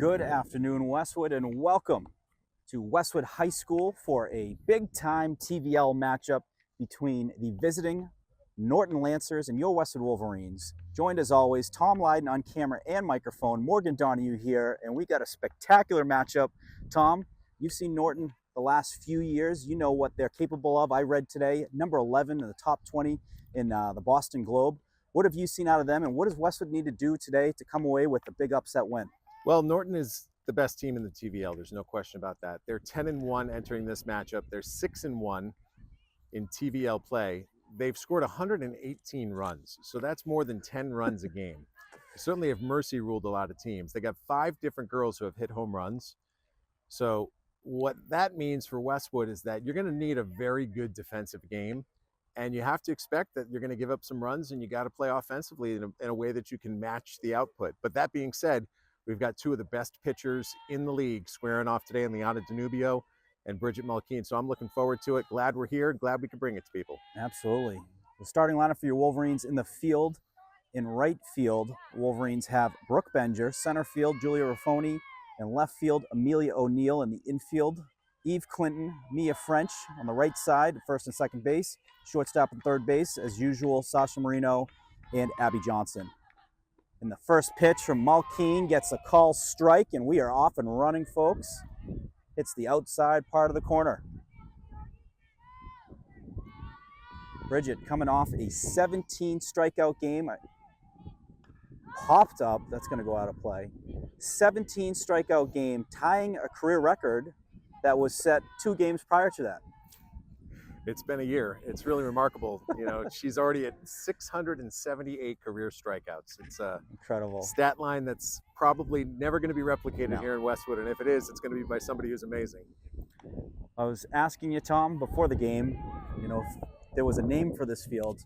Good afternoon, Westwood, and welcome to Westwood High School for a big-time TVL matchup between the visiting Norton Lancers and your Westwood Wolverines. Joined as always, Tom Leyden on camera and microphone, Morgan Donahue here, and we got a spectacular matchup. Tom, you've seen Norton the last few years. You know what they're capable of. I read today, number 11 in the top 20 in the Boston Globe. What have you seen out of them, and what does Westwood need to do today to come away with a big upset win? Well, Norton is the best team in the TVL. There's no question about that. They're 10-1 entering this matchup. They're 6-1 in TVL play. They've scored 118 runs, so that's more than 10 runs a game. They certainly have mercy ruled a lot of teams. They got 5 different girls who have hit home runs. So what that means for Westwood is that you're going to need a very good defensive game, and you have to expect that you're going to give up some runs, and you got to play offensively in a way that you can match the output. But that being said, we've got 2 of the best pitchers in the league squaring off today in Liana Danubio and Bridget Malkeen. So I'm looking forward to it. Glad we're here. Glad we can bring it to people. Absolutely. The starting lineup for your Wolverines in the field. In right field, Wolverines have Brooke Benger, center field, Julia Raffoni, and left field, Amelia O'Neill. In the infield, Eve Clinton, Mia French on the right side, first and second base, shortstop and third base, as usual, Sasha Marino and Abby Johnson. And the first pitch from Malkeen gets a call strike, and we are off and running, folks. It's the outside part of the corner. Bridget coming off a 17 strikeout game. Popped up, that's going to go out of play. 17 strikeout game, tying a career record that was set 2 games prior to that. It's been a year. It's really remarkable. You know, she's already at 678 career strikeouts. It's a incredible stat line that's probably never going to be replicated here in Westwood. And if it is, it's going to be by somebody who's amazing. I was asking you, Tom, before the game, you know, if there was a name for this field.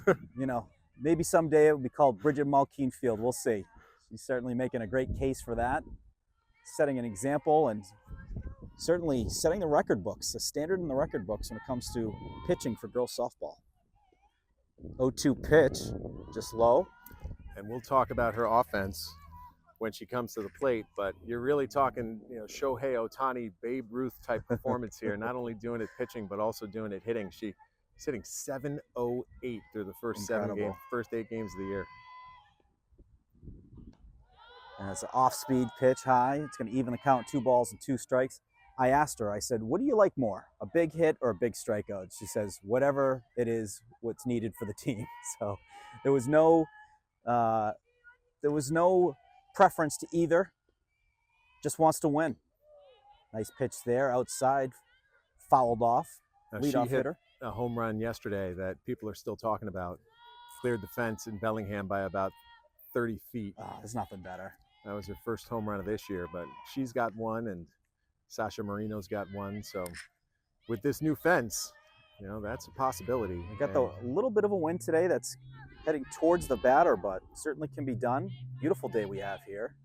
You know, maybe someday it would be called Bridget Malkeen Field. We'll see. She's certainly making a great case for that, setting an example and certainly setting the record books, a standard in the record books when it comes to pitching for girls softball. 0-2 pitch, just low. And we'll talk about her offense when she comes to the plate, but you're really talking, you know, Shohei Ohtani, Babe Ruth type performance here, not only doing it pitching, but also doing it hitting. She's hitting 708 through the first 8 games of the year. And it's an off-speed pitch high. It's going to even the count, 2 balls and 2 strikes. I asked her, I said, what do you like more, a big hit or a big strikeout? She says, whatever it is, what's needed for the team. So there was no preference to either. Just wants to win. Nice pitch there, outside, fouled off, leadoff hitter. A home run yesterday that people are still talking about. Cleared the fence in Bellingham by about 30 feet. Oh, there's nothing better. That was her first home run of this year, but she's got one, and Sasha Marino's got one. So with this new fence, you know, that's a possibility. We got a little bit of a wind today that's heading towards the batter, but certainly can be done. Beautiful day we have here.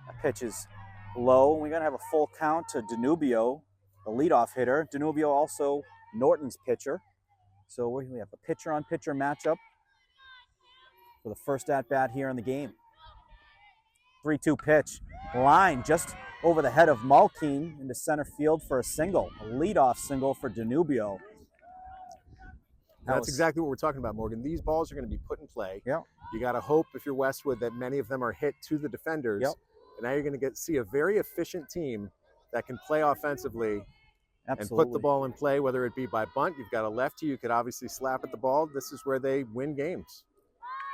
That pitch is low. We're going to have a full count to Danubio, the leadoff hitter. Danubio also Norton's pitcher. So we have a pitcher-on-pitcher matchup for the first at-bat here in the game. 3-2 pitch. Line just over the head of Malkeen into center field for a single. A leadoff single for Danubio. That's exactly what we're talking about, Morgan. These balls are going to be put in play. Yep. You got to hope, if you're Westwood, that many of them are hit to the defenders. Yep. And now you're going to see a very efficient team that can play offensively. Absolutely. And put the ball in play, whether it be by bunt. You've got a lefty. You could obviously slap at the ball. This is where they win games.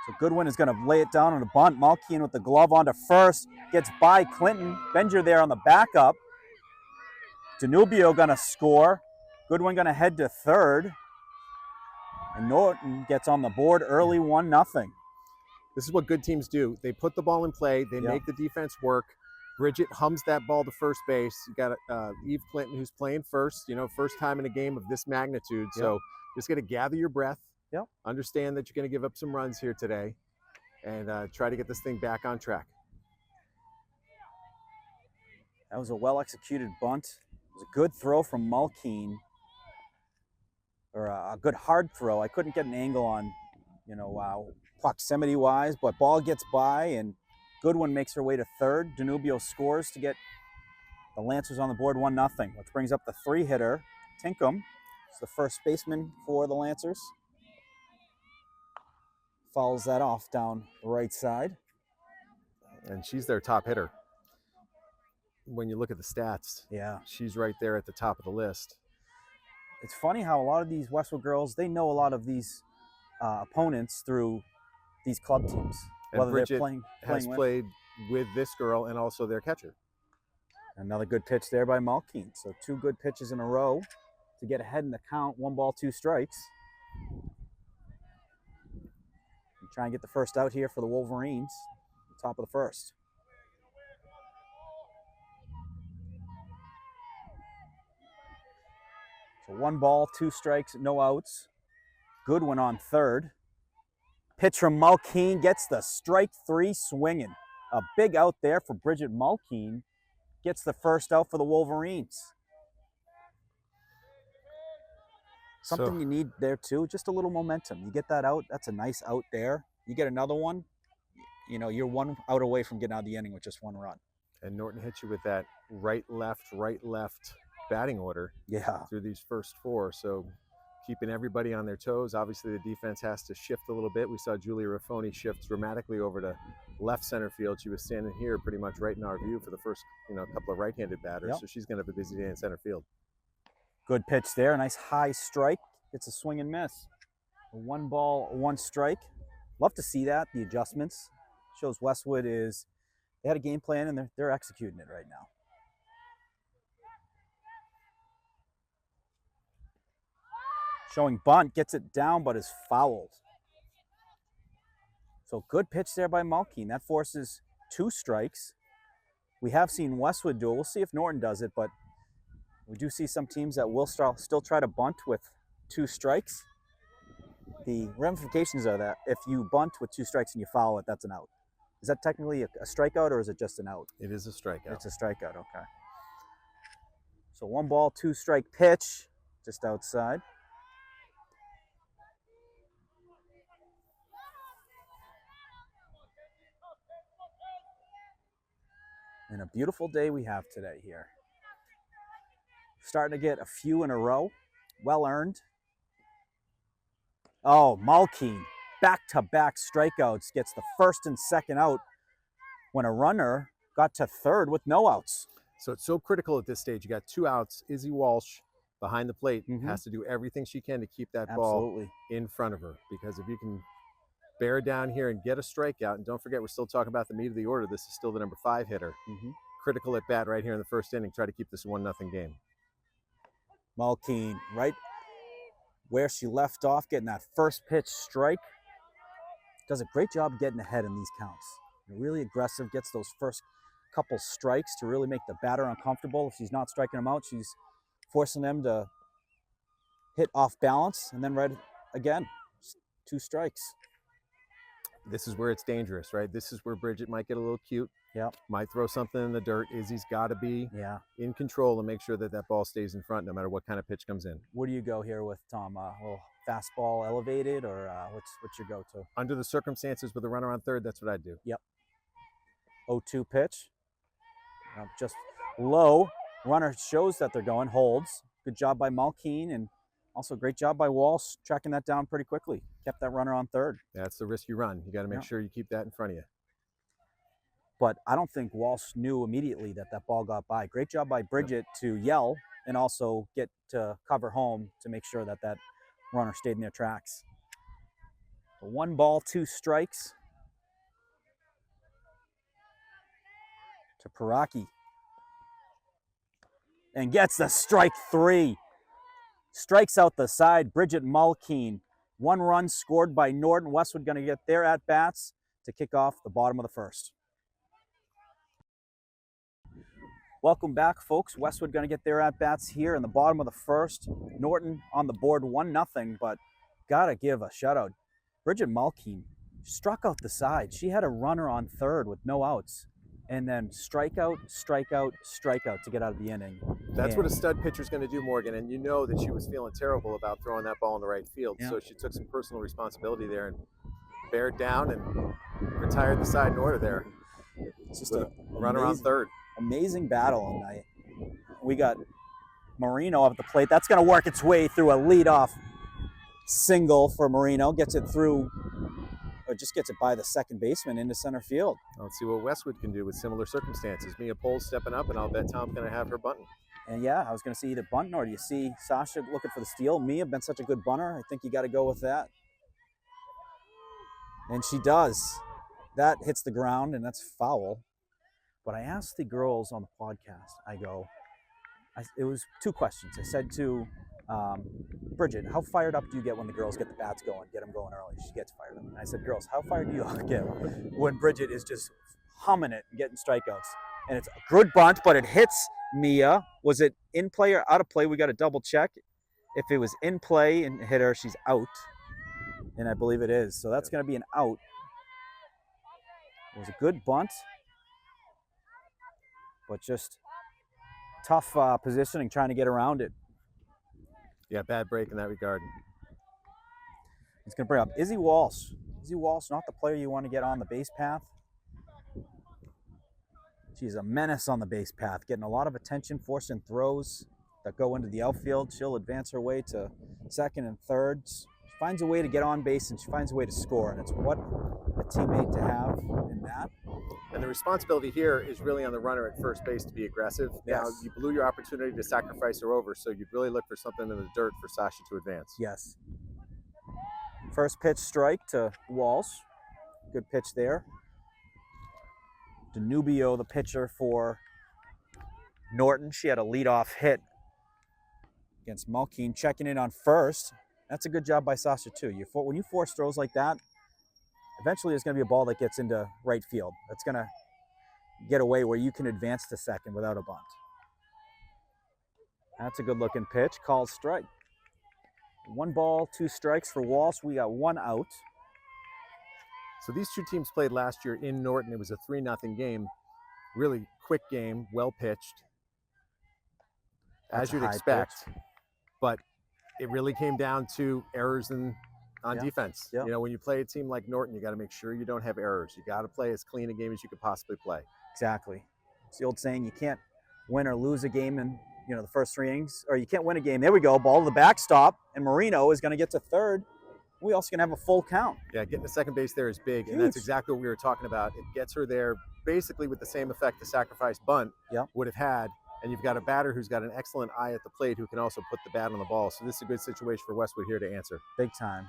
So Goodwin is going to lay it down on a bunt. Malkeen with the glove onto first. Gets by Clinton. Benger there on the backup. Danubio going to score. Goodwin going to head to third. And Norton gets on the board early, 1-0. This is what good teams do. They put the ball in play. They make the defense work. Bridget hums that ball to first base. You got Eve Clinton, who's playing first, you know, first time in a game of this magnitude. So just got to gather your breath. Understand that you're going to give up some runs here today and try to get this thing back on track. That was a well-executed bunt. It was a good throw from Malkeen, or a good hard throw. I couldn't get an angle on, you know, proximity-wise, but ball gets by, and Goodwin makes her way to third. Danubio scores to get the Lancers on the board 1-0, which brings up the 3-hitter, Tinkham. It's the first baseman for the Lancers. Fouls that off down the right side. And she's their top hitter. When you look at the stats, Yeah, she's right there at the top of the list. it's funny how a lot of these Westwood girls, they know a lot of these opponents through these club teams. And Whether Bridget they're playing played with this girl and also their catcher. Another good pitch there by Malkeen. So 2 good pitches in a row to get ahead in the count. 1 ball, 2 strikes. And try and get the first out here for the Wolverines. Top of the first. So 1 ball, 2 strikes, no outs. Goodwin on third. Pitch from Malkeen gets the strike 3 swinging. A big out there for Bridget Malkeen. Gets the first out for the Wolverines. Something you need there too, just a little momentum. You get that out, that's a nice out there. You get another one, you know, you're 1 out away from getting out of the inning with just 1 run. And Norton hit you with that right, left batting order through these first 4. So keeping everybody on their toes. Obviously, the defense has to shift a little bit. We saw Julia Raffoni shift dramatically over to left center field. She was standing here pretty much right in our view for the first, couple of right-handed batters. So she's going to have a busy day in center field. Good pitch there. Nice high strike. It's a swing and miss. 1 ball, 1 strike. Love to see that, the adjustments. Shows Westwood they had a game plan and they're executing it right now. Showing bunt, gets it down, but is fouled. So good pitch there by Malkeen. That forces 2 strikes. We have seen Westwood do it. We'll see if Norton does it, but we do see some teams that will still try to bunt with 2 strikes. The ramifications are that if you bunt with 2 strikes and you foul it, that's an out. Is that technically a strikeout or is it just an out? It is a strikeout. It's a strikeout, okay. So 1 ball, 2 strike pitch, just outside. And a beautiful day we have today here. Starting to get a few in a row. Well earned. Oh, Malkeen, back-to-back strikeouts, gets the first and second out when a runner got to third with no outs. So it's so critical at this stage. You got 2 outs. Izzy Walsh behind the plate has to do everything she can to keep that ball in front of her. Because if you can bear down here and get a strikeout, and don't forget, we're still talking about the meat of the order. This is still the number 5 hitter. Critical at bat right here in the first inning. Try to keep this a 1-0 game. Malkeen, right where she left off, getting that first pitch strike. Does a great job getting ahead in these counts. Really aggressive, gets those first couple strikes to really make the batter uncomfortable. If she's not striking them out, she's forcing them to hit off balance, and then right again, 2 strikes. This is where it's dangerous, right? This is where Bridget might get a little cute. Might throw something in the dirt. Izzy's got to be in control and make sure that that ball stays in front no matter what kind of pitch comes in. Where do you go here with Tom? A little fastball elevated, or what's your go-to? Under the circumstances with a runner on third, that's what I'd do. 0-2 pitch. Just low. Runner shows that they're going, holds. Good job by Malkeen, and also great job by Walsh tracking that down pretty quickly. Kept that runner on third. That's the risk you run. You got to make sure you keep that in front of you. But I don't think Walsh knew immediately that ball got by. Great job by Bridget to yell and also get to cover home to make sure that runner stayed in their tracks. 1 ball, 2 strikes to Paraki. And gets the strike 3. Strikes out the side, Bridget Malkeen. 1 run scored by Norton. Westwood going to get their at-bats to kick off the bottom of the first. Welcome back, folks. Westwood going to get their at-bats here in the bottom of the first. Norton on the board 1-0, but got to give a shout-out. Bridget Malkeen struck out the side. She had a runner on third with no outs, and then strikeout, strikeout, strikeout to get out of the inning. That's what a stud pitcher's going to do, Morgan, and you know that she was feeling terrible about throwing that ball in the right field, so she took some personal responsibility there and bared down and retired the side in order there. It's just With a runner on third. amazing battle, and we got Marino up at the plate. That's going to work its way through a leadoff single for Marino. Gets it through, or just gets it by the second baseman into center field. Let's see what Westwood can do with similar circumstances. Mia Pole's stepping up, and I'll bet Tom's going to have her bunting. And yeah, I was going to see either bunting, or do you see Sasha looking for the steal? Mia been such a good bunter. I think you got to go with that. And she does. That hits the ground, and that's foul. But I asked the girls on the podcast, it was two questions. I said to Bridget, how fired up do you get when the girls get the bats going, get them going early? She gets fired up. And I said, girls, how fired do you get when Bridget is just humming it and getting strikeouts? And it's a good bunt, but it hits Mia. Was it in play or out of play? We got to double check. If it was in play and hit her, she's out. And I believe it is. So that's going to be an out. It was a good bunt, but just tough positioning, trying to get around it. Yeah, bad break in that regard. It's going to bring up Izzy Walsh. Izzy Walsh, not the player you want to get on the base path. She's a menace on the base path, getting a lot of attention, forcing throws that go into the outfield. She'll advance her way to second and third. She finds a way to get on base, and she finds a way to score, and it's what a teammate to have in that. And the responsibility here is really on the runner at first base to be aggressive. Yes. Now, you blew your opportunity to sacrifice her over, so you'd really look for something in the dirt for Sasha to advance. Yes. First pitch strike to Walsh. Good pitch there. Danubio, the pitcher for Norton. She had a leadoff hit against Malkeen, checking in on first. That's a good job by Sasha, too. When you force throws like that, eventually there's going to be a ball that gets into right field. That's going to get away where you can advance to second without a bunt. That's a good-looking pitch. Called strike. 1 ball, 2 strikes for Walsh. We got 1 out. So these two teams played last year in Norton. It was a 3-0 game. Really quick game, well pitched, as you'd expect. But it really came down to errors on defense. Yep. You know, when you play a team like Norton, you got to make sure you don't have errors. You got to play as clean a game as you could possibly play. Exactly. It's the old saying, you can't win or lose a game in the first 3 innings, or you can't win a game. There we go, ball to the backstop, and Marino is going to get to third. We also going to have a full count. Yeah, getting to second base there is big, Huge. and that's exactly what we were talking about. It gets her there basically with the same effect the sacrifice bunt would have had, and you've got a batter who's got an excellent eye at the plate who can also put the bat on the ball. So this is a good situation for Westwood here to answer. Big time.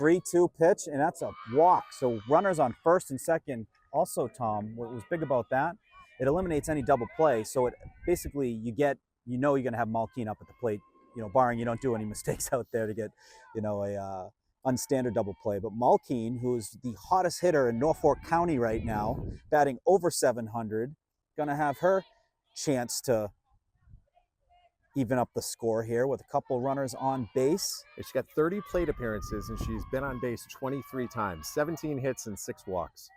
3-2 pitch, and that's a walk. So runners on first and second. Also, Tom, what was big about that, it eliminates any double play. So it basically, you're going to have Malkeen up at the plate, barring you don't do any mistakes out there to get, a unstandard double play. But Malkeen, who is the hottest hitter in Norfolk County right now, batting over 700, going to have her chance to even up the score here with a couple runners on base. She's got 30 plate appearances, and she's been on base 23 times, 17 hits and 6 walks.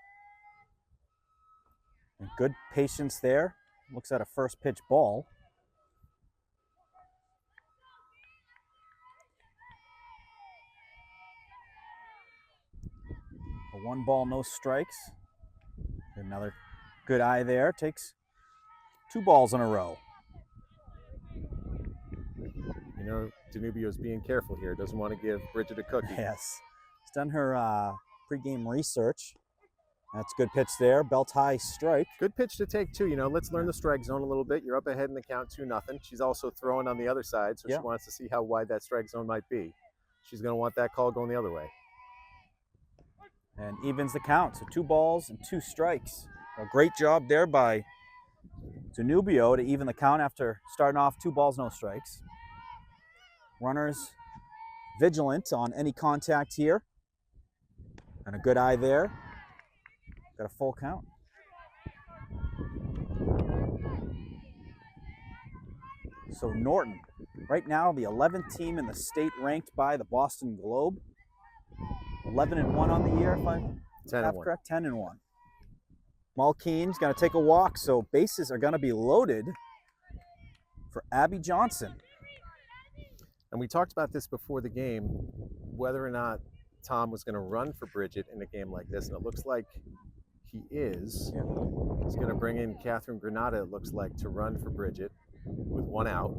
And good patience there. Looks at a first pitch ball. A 1 ball, no strikes. Another good eye there. Takes 2 balls in a row. Danubio's being careful here. Doesn't want to give Bridget a cookie. Yes. She's done her pregame research. That's a good pitch there. Belt high strike. Good pitch to take, too. Let's learn the strike zone a little bit. You're up ahead in the count 2-0. She's also throwing on the other side, so she wants to see how wide that strike zone might be. She's going to want that call going the other way. And evens the count. So 2 balls and 2 strikes. A great job there by Danubio to even the count after starting off 2 balls, no strikes. Runners vigilant on any contact here. And a good eye there. Got a full count. So Norton, right now the 11th team in the state ranked by the Boston Globe. 11-1 on the year, if I have correct. 10-1. Malkeen's going to take a walk, so bases are going to be loaded for Abby Johnson. And we talked about this before the game, whether or not Tom was going to run for Bridget in a game like this, and it looks like he is. Yeah. He's going to bring in Catherine Granada, it looks like, to run for Bridget with one out.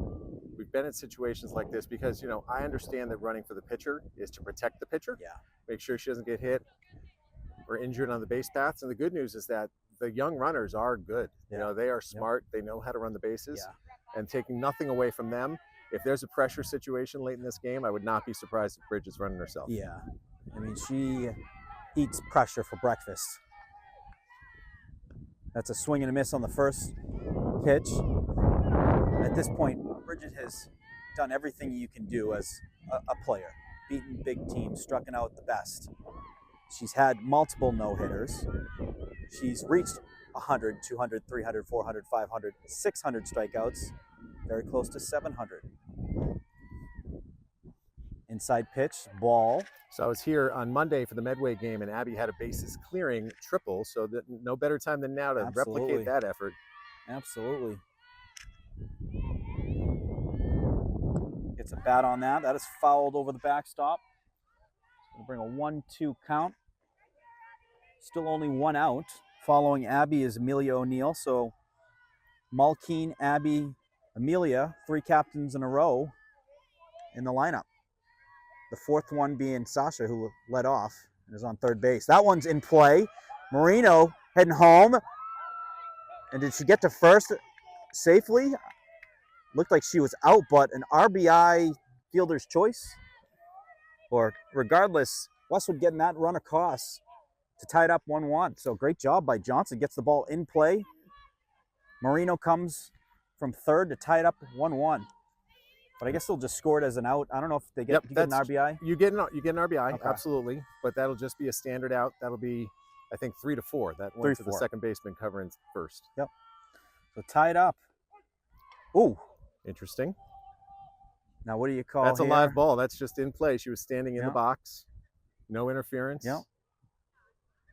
We've been in situations like this because, I understand that running for the pitcher is to protect the pitcher, Yeah. make sure she doesn't get hit or injured on the base paths. And the good news is that the young runners are good. Yeah. They are smart. They know how to run the bases. Yeah. And taking nothing away from them, if there's a pressure situation late in this game, I would not be surprised if Bridget's running herself. Yeah. I mean, she eats pressure for breakfast. That's a swing and a miss on the first pitch. At this point, Bridget has done everything you can do as a player. Beaten big teams, striking out the best. She's had multiple no-hitters. She's reached 100, 200, 300, 400, 500, 600 strikeouts. Very close to 700. Inside pitch, ball. So I was here on Monday for the Medway game, and Abby had a bases clearing triple, so that no better time than now to replicate that effort. Absolutely. Gets a bat on that. That is fouled over the backstop. It's going to bring a 1-2 count. Still only one out. Following Abby is Amelia O'Neill. So Malkeen, Abby, Amelia, 3 captains in a row in the lineup. The fourth one being Sasha, who led off and is on third base. That one's in play. Marino heading home. And did she get to first safely? Looked like she was out, but an RBI fielder's choice. Or regardless, Westwood getting that run across to tie it up 1-1. So great job by Johnson. Gets the ball in play. Marino comes from third to tie it up 1-1. But I guess they'll just score it as an out. I don't know if they get, you get an RBI. You get an RBI, Okay. absolutely. But that'll just be a standard out. That'll be, I think, 3-4. That went to the second baseman covering first. Yep. So tied up. Ooh. Interesting. Now what do you call That's here? a live ball. That's just in play. She was standing in the box. No interference. Yep.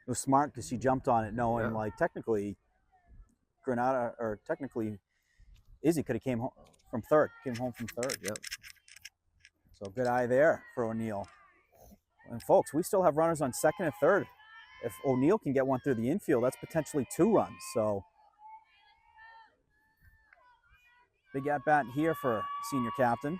It was smart because she jumped on it knowing like technically Granada, or technically Izzy could have came home from third. Came home from third. Yep. So good eye there for O'Neill. And folks, we still have runners on second and third. If O'Neill can get one through the infield, that's potentially 2 runs. So big at bat here for senior captain.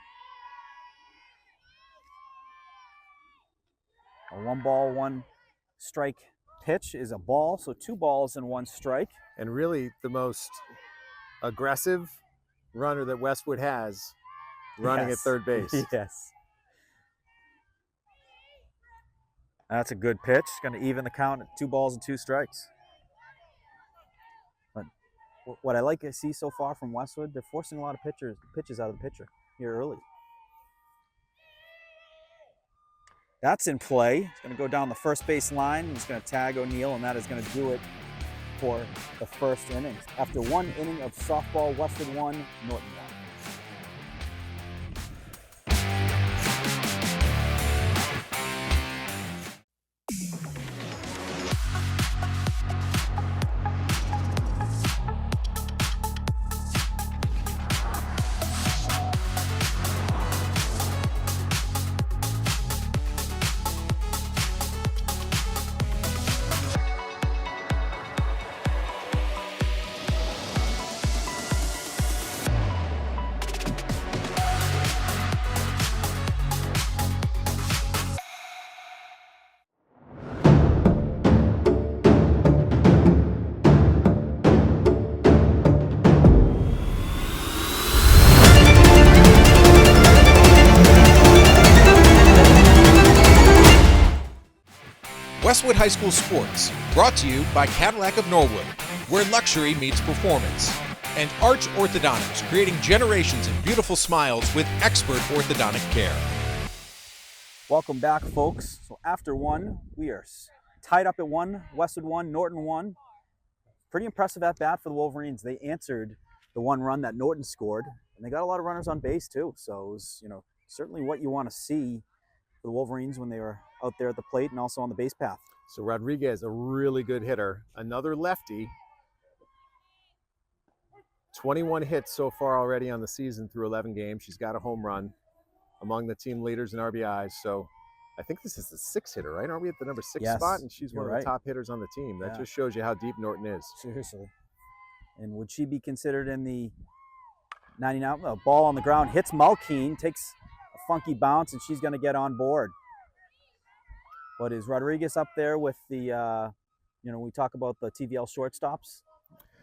A 1-ball, 1-strike pitch is a ball. So 2 balls and 1 strike. And really the most aggressive runner that Westwood has running at third base. Yes. That's a good pitch. Going to even the count at 2 balls and 2 strikes. But what I like to see so far from Westwood, they're forcing a lot of pitches out of the pitcher here early. That's in play. It's going to go down the first base line. He's going to tag O'Neill, and that is going to do it for the first innings. After 1 inning of softball, Westwood 1, Norton 1. Westwood High School Sports, brought to you by Cadillac of Norwood, where luxury meets performance, and Arch Orthodontics, creating generations of beautiful smiles with expert orthodontic care. Welcome back, folks. So after 1, we are tied up at 1, Westwood 1, Norton 1. Pretty impressive at bat for the Wolverines. They answered the 1 run that Norton scored, and they got a lot of runners on base too. So it was, certainly what you want to see for the Wolverines when they were out there at the plate and also on the base path. So Rodriguez, a really good hitter, another lefty. 21 hits so far already on the season through 11 games. She's got a home run, among the team leaders in RBIs. So I think this is the 6 hitter, right? Aren't we at the number 6 Yes, spot? And she's one you're of right. the top hitters on the team. That Yeah. just shows you how deep Norton is. Seriously. And would she be considered in the 99? A ball on the ground hits Malkeen, takes a funky bounce, and she's going to get on board. But is Rodriguez up there with the, we talk about the TVL shortstops?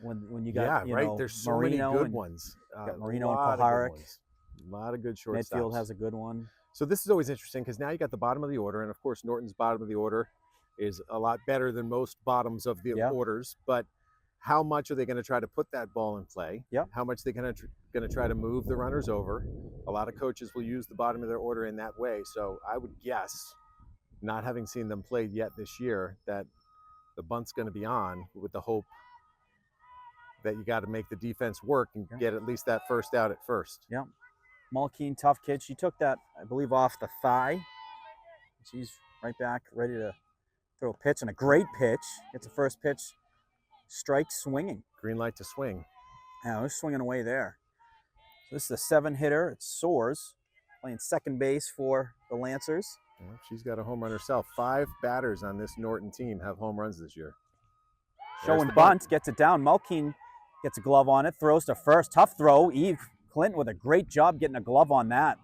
When you got, right. There's so Marino many good and, ones. got Marino and A lot of good Koharek. ones. A lot of good shortstops. Midfield has a good one. So this is always interesting because now you got the bottom of the order, and of course Norton's bottom of the order is a lot better than most bottoms of the orders. But how much are they going to try to put that ball in play? Yep. How much are they going to try to move the runners over? A lot of coaches will use the bottom of their order in that way. So I would guess, not having seen them played yet this year, that the bunt's going to be on with the hope that you got to make the defense work and get at least that first out at first. Yeah. Malkeen, tough kid. She took that, I believe, off the thigh. She's right back, ready to throw a pitch, and a great pitch. Gets a first pitch, strike swinging. Green light to swing. Yeah, they're swinging away there. So this is a 7 hitter. It soars, playing second base for the Lancers. Well, she's got a home run herself. 5 batters on this Norton team have home runs this year. Showing bunt, gets it down. Malkeen gets a glove on it, throws to first. Tough throw. Eve Clinton with a great job getting a glove on that.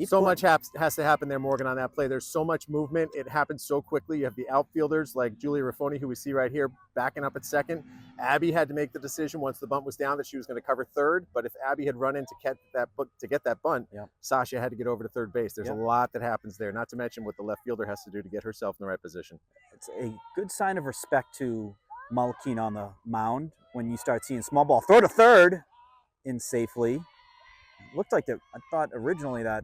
So much has to happen there, Morgan, on that play. There's so much movement. It happens so quickly. You have the outfielders like Julia Raffoni, who we see right here, backing up at second. Abby had to make the decision once the bunt was down that she was going to cover third. But if Abby had run in to get that bunt, Sasha had to get over to third base. There's a lot that happens there, not to mention what the left fielder has to do to get herself in the right position. It's a good sign of respect to Malkeen on the mound when you start seeing small ball. Throw to third in safely. Looked like I thought originally that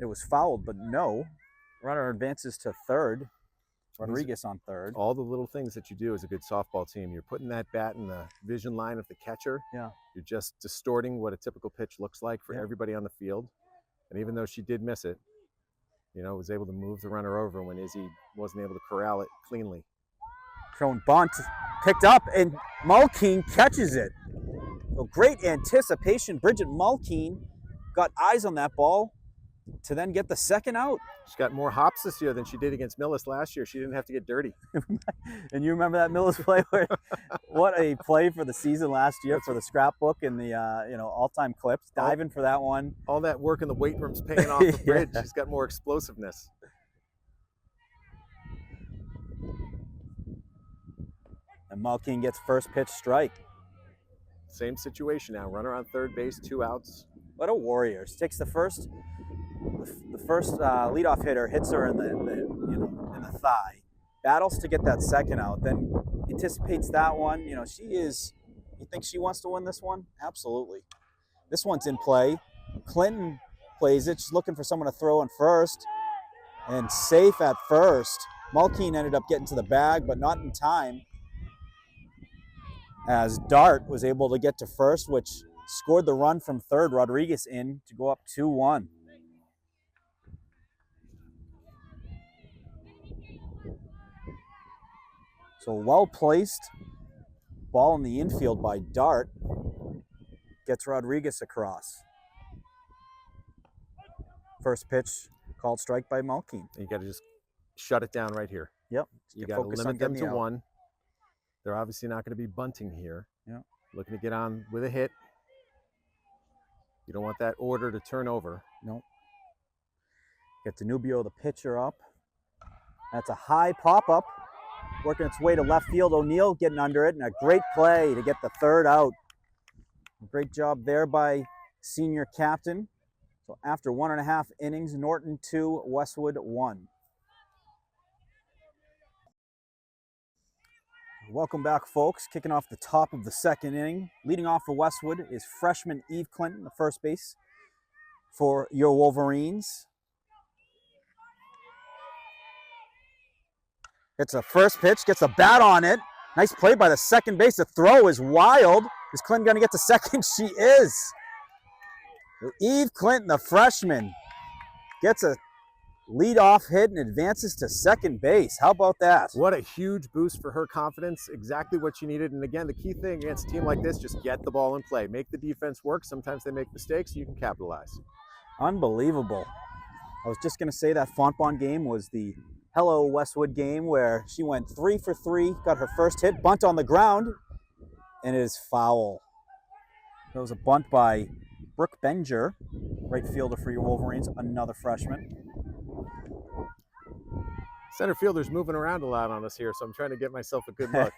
it was fouled, but no. Runner advances to third. Rodriguez on third. All the little things that you do as a good softball team. You're putting that bat in the vision line of the catcher. Yeah. You're just distorting what a typical pitch looks like for everybody on the field. And even though she did miss it, was able to move the runner over when Izzy wasn't able to corral it cleanly. Thrown bunt, picked up, and Malkeen catches it. So great anticipation. Bridget Malkeen got eyes on that ball to then get the second out. She's got more hops this year than she did against Millis last year. She didn't have to get dirty. And you remember that Millis play? What a play for the season last year for the scrapbook and the all-time clips. Diving for that one. All that work in the weight room's paying off the bridge. She's got more explosiveness. And Malkeen gets first pitch strike. Same situation now. Runner on third base, 2 outs. What a warrior. She takes the first leadoff hitter, hits her in the thigh, battles to get that second out, then anticipates that one. You think she wants to win this one? Absolutely. This one's in play. Clinton plays it. She's looking for someone to throw in first, and safe at first. Malkeen ended up getting to the bag, but not in time, as Dart was able to get to first, which scored the run from third. Rodriguez in to go up 2-1. So well placed ball in the infield by Dart gets Rodriguez across. First pitch called strike by Malkeen. You got to just shut it down right here. Yep. You got to limit them to 1. They're obviously not going to be bunting here. Yeah. Looking to get on with a hit. You don't want that order to turn over. Nope. Get Danubio, the pitcher, up. That's a high pop-up. Working its way to left field. O'Neill getting under it, and a great play to get the third out. Great job there by senior captain. So after 1.5 innings, Norton 2, Westwood 1. Welcome back, folks. Kicking off the top of the second inning. Leading off for Westwood is freshman Eve Clinton, the first base for your Wolverines. It's a first pitch, gets a bat on it. Nice play by the second base. The throw is wild. Is Clinton going to get to second? She is. Eve Clinton, the freshman, gets a leadoff hit and advances to second base. How about that? What a huge boost for her confidence. Exactly what she needed. And again, the key thing against a team like this, just get the ball in play. Make the defense work. Sometimes they make mistakes. You can capitalize. Unbelievable. I was just going to say that Fontbonne game was the Hello Westwood game where she went 3 for 3, got her first hit, bunt on the ground, and it is foul. There was a bunt by Brooke Benger, right fielder for your Wolverines, another freshman. Center fielder's moving around a lot on us here, so I'm trying to get myself a good look.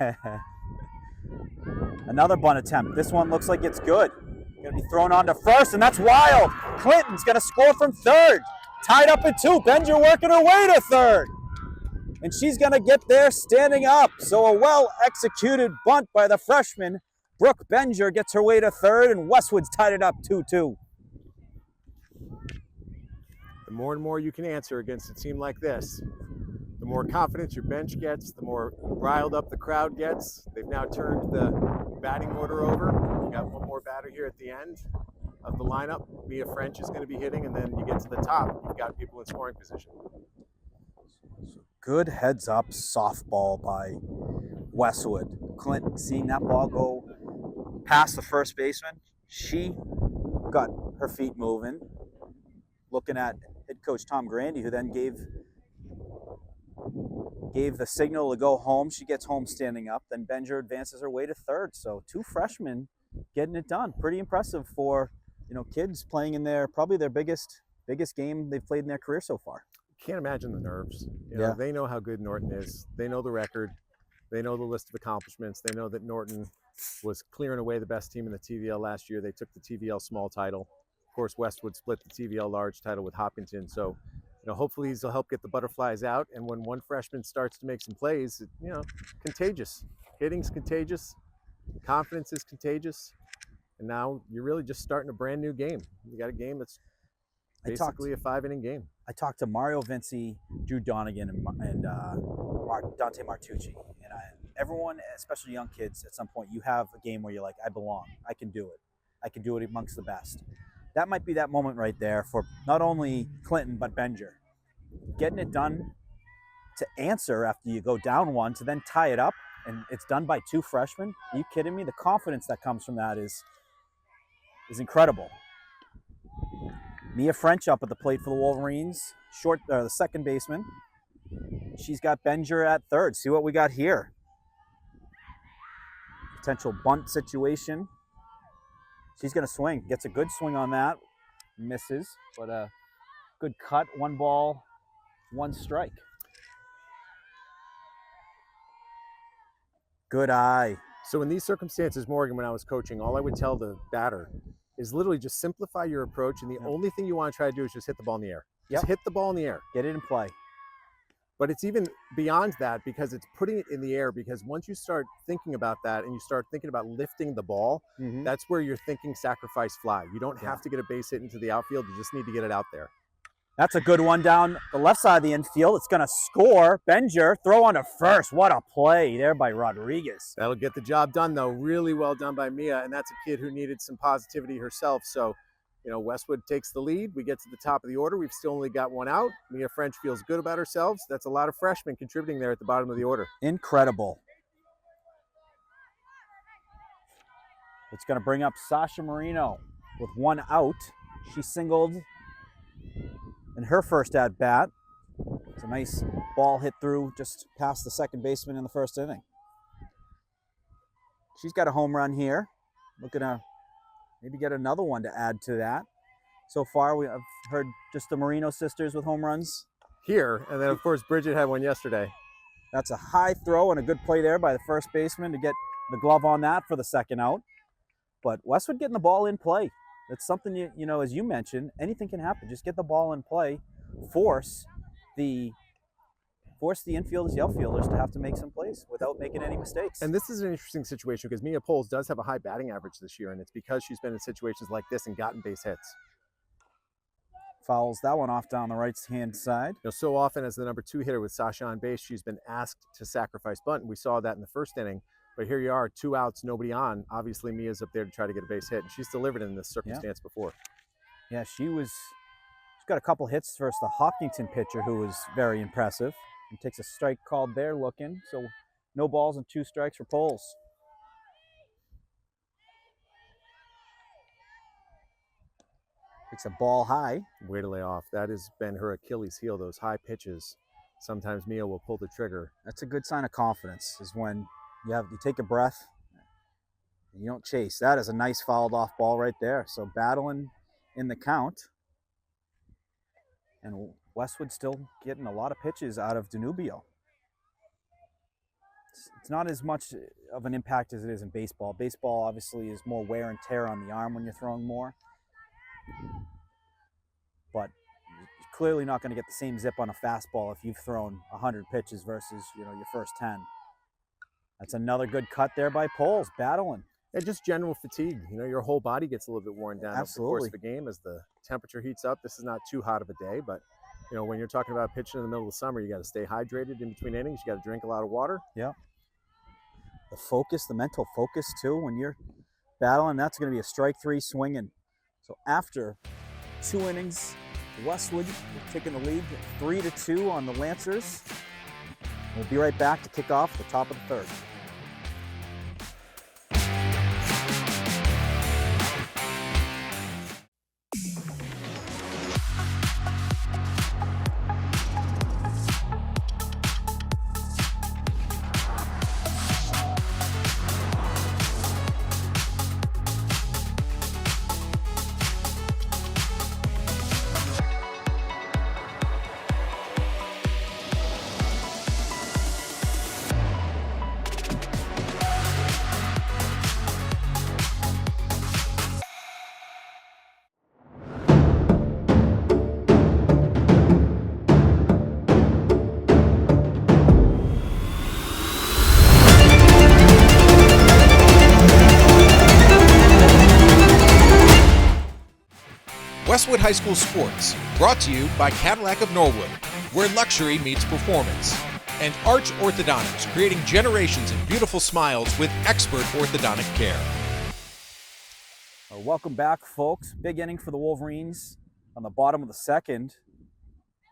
Another bunt attempt. This one looks like it's good. Going to be thrown on to first, and that's wild. Clinton's going to score from third. Tied up at 2. Benger working her way to third. And she's going to get there standing up. So a well-executed bunt by the freshman. Brooke Benger gets her way to third, and Westwood's tied it up 2-2. The more and more you can answer against a team like this, the more confidence your bench gets, the more riled up the crowd gets. They've now turned the batting order over. We've got one more batter here at the end of the lineup. Mia French is going to be hitting, and then you get to the top, you've got people in scoring position. Good heads-up softball by Westwood. Clinton seeing that ball go past the first baseman. She got her feet moving, looking at head coach Tom Grandy, who then gave the signal to go home. She gets home standing up. Then Benger advances her way to third. So 2 freshmen getting it done. Pretty impressive for, kids playing in probably their biggest game they've played in their career so far. Can't imagine the nerves. Yeah. They know how good Norton is. They know the record. They know the list of accomplishments. They know that Norton was clearing away the best team in the TVL last year. They took the TVL small title. Of course, Westwood split the TVL large title with Hopkinton. So, hopefully these will help get the butterflies out. And when one freshman starts to make some plays, contagious. Hitting's contagious. Confidence is contagious. And now you're really just starting a brand new game. You got a game that's basically a 5-inning game. I talked to Mario Vinci, Drew Donegan, and Dante Martucci. And everyone, especially young kids, at some point, you have a game where you're like, I belong. I can do it. I can do it amongst the best. That might be that moment right there for not only Clinton, but Benger. Getting it done to answer after you go down 1, to then tie it up, and it's done by 2 freshmen. Are you kidding me? The confidence that comes from that is incredible. Mia French up at the plate for the Wolverines, the second baseman. She's got Benger at third. See what we got here. Potential bunt situation. She's going to swing. Gets a good swing on that. Misses, but a good cut. 1 ball, 1 strike. Good eye. So in these circumstances, Morgan, when I was coaching, all I would tell the batter is literally just simplify your approach, and the only thing you want to try to do is just hit the ball in the air. Just hit the ball in the air. Get it in play. But it's even beyond that, because it's putting it in the air, because once you start thinking about that and you start thinking about lifting the ball, that's where you're thinking sacrifice fly. You don't have to get a base hit into the outfield. You just need to get it out there. That's a good one down the left side of the infield. It's going to score. Benger, throw on to first. What a play there by Rodriguez. That'll get the job done, though. Really well done by Mia, and that's a kid who needed some positivity herself. So, Westwood takes the lead. We get to the top of the order. We've still only got 1 out. Mia French feels good about herself. That's a lot of freshmen contributing there at the bottom of the order. Incredible. It's going to bring up Sasha Marino with 1 out. She singled in her first at-bat. It's a nice ball hit through just past the second baseman in the first inning. She's got a home run here. Looking to maybe get another one to add to that. So far, I've heard just the Marino sisters with home runs. Here, and then, of course, Bridget had one yesterday. That's a high throw and a good play there by the first baseman to get the glove on that for the second out. But Westwood getting the ball in play. That's something, as you mentioned, anything can happen. Just get the ball in play, force the infielders, the outfielders to have to make some plays without making any mistakes. And this is an interesting situation because Mia Poles does have a high batting average this year, and it's because she's been in situations like this and gotten base hits. Fouls that one off down the right-hand side. So often as the number 2 hitter with Sasha on base, she's been asked to sacrifice bunt, and we saw that in the first inning. But here you are, 2 outs, nobody on. Obviously, Mia's up there to try to get a base hit, and she's delivered in this circumstance before. Yeah, she's got a couple hits versus the Hopkinton pitcher, who was very impressive. And takes a strike called there looking. So no balls and 2 strikes for Poles. It's a ball high. Way to lay off. That has been her Achilles heel, those high pitches. Sometimes Mia will pull the trigger. That's a good sign of confidence, is when you take a breath and you don't chase. That is a nice fouled off ball right there. So battling in the count. And Westwood still getting a lot of pitches out of Danubio. It's not as much of an impact as it is in baseball. Baseball obviously is more wear and tear on the arm when you're throwing more. But you're clearly not going to get the same zip on a fastball if you've thrown 100 pitches versus, your first 10. That's another good cut there by Poles, battling. And just general fatigue. Your whole body gets a little bit worn down over the course of the game as the temperature heats up. This is not too hot of a day, but when you're talking about pitching in the middle of the summer, you got to stay hydrated in between innings. You got to drink a lot of water. Yeah. The focus, the mental focus too, when you're battling, that's going to be a strike 3 swinging. So after 2 innings, Westwood taking the lead 3-2 on the Lancers. We'll be right back to kick off the top of the 3rd. Westwood High School Sports, brought to you by Cadillac of Norwood, where luxury meets performance, and Arch Orthodontics, creating generations of beautiful smiles with expert orthodontic care. Welcome back, folks. Big inning for the Wolverines on the bottom of the 2nd.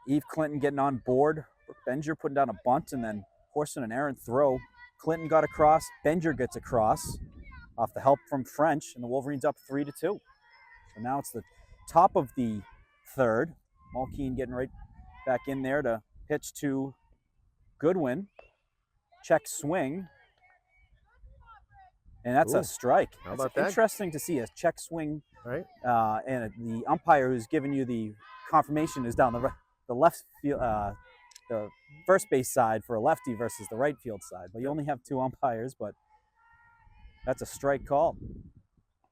Eve Clinton getting on board. Benger putting down a bunt and then forcing an errant throw. Clinton got across. Benger gets across off the help from French, and the Wolverines up 3-2. So now it's the top of the 3rd. Mulkeen getting right back in there to pitch to Goodwin. Check swing. And that's a strike. How about it's that? Interesting to see a check swing. Right. And the umpire who's giving you the confirmation is down the left field, the first base side for a lefty versus the right field side. But you only have 2 umpires, but that's a strike call.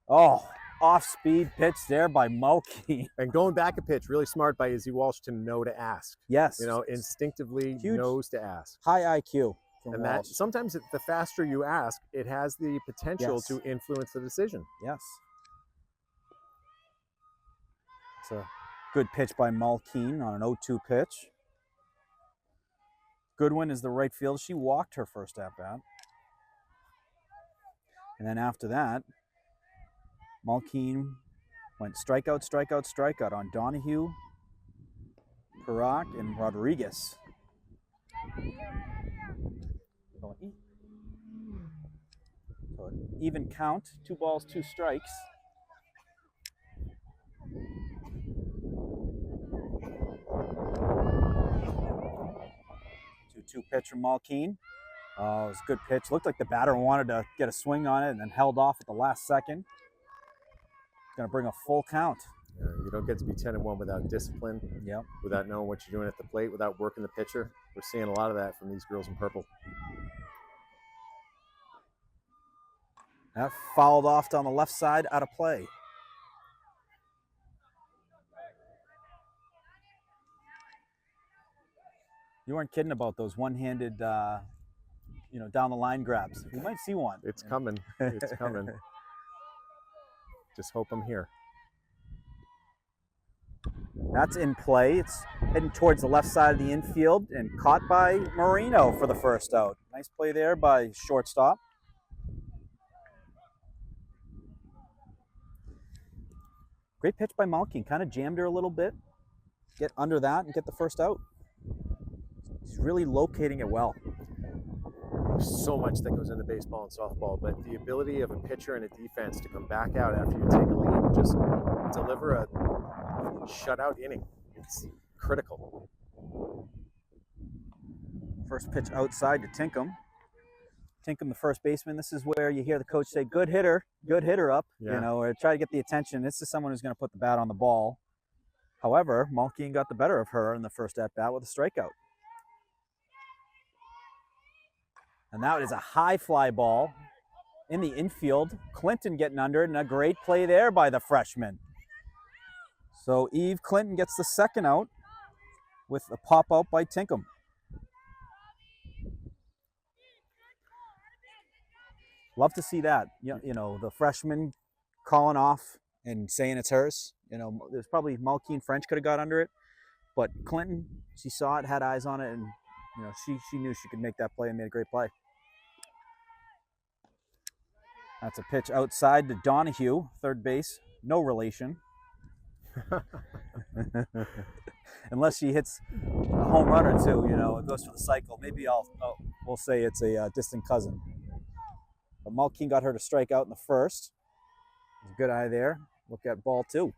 Oh, off-speed pitch there by Mulkey. And going back a pitch, really smart by Izzy Walsh to know to ask. Yes. Instinctively Huge. knows to ask. High IQ from And Walsh. that sometimes the faster you ask, it has the potential Yes. to influence the decision. Yes. It's a good pitch by Mulkeen on an 0-2 pitch. Goodwin is the right field. She walked her first at-bat. And then after that, Mulkeen went strikeout, strikeout, strikeout on Donahue, Perak, and Rodriguez. So an even count, 2 balls, 2 strikes. Two pitch from Mulkeen. It was a good pitch. Looked like the batter wanted to get a swing on it and then held off at the last second. Going to bring a full count. You don't get to be 10-1 without discipline, Yep. without knowing what you're doing at the plate, without working the pitcher. We're seeing a lot of that from these girls in purple. That fouled off down the left side, out of play. You weren't kidding about those one-handed, down the line grabs. We might see one. It's coming. It's coming. Just hope I'm here. That's in play. It's heading towards the left side of the infield and caught by Marino for the first out. Nice play there by shortstop. Great pitch by Mulkeen. Kind of jammed her a little bit. Get under that and get the first out. She's really locating it well. There's so much that goes into baseball and softball, but the ability of a pitcher and a defense to come back out after you take a lead and just deliver a shutout inning. It's critical. First pitch outside to Tinkham. Tinkham, the first baseman. This is where you hear the coach say, good hitter up, Yeah. you know, or try to get the attention. This is someone who's going to put the bat on the ball. However, Malkine got the better of her in the first at-bat with a strikeout. And that is a high fly ball in the infield. Clinton getting under it, and a great play there by the freshman. So Eve Clinton gets the second out with a pop-out by Tinkham. Love to see that. You know, the freshman calling off and saying it's hers. You know, there's probably Malkine French could have got under it, but Clinton, she saw it, had eyes on it, and you know, she knew she could make that play and made a great play. That's a pitch outside to Donahue, third base. No relation. Unless she hits a home run or two, you know, it goes for the cycle. Maybe we'll say it's a distant cousin. But Malkine got her to strike out in the first. There's a good eye there. Look at ball two.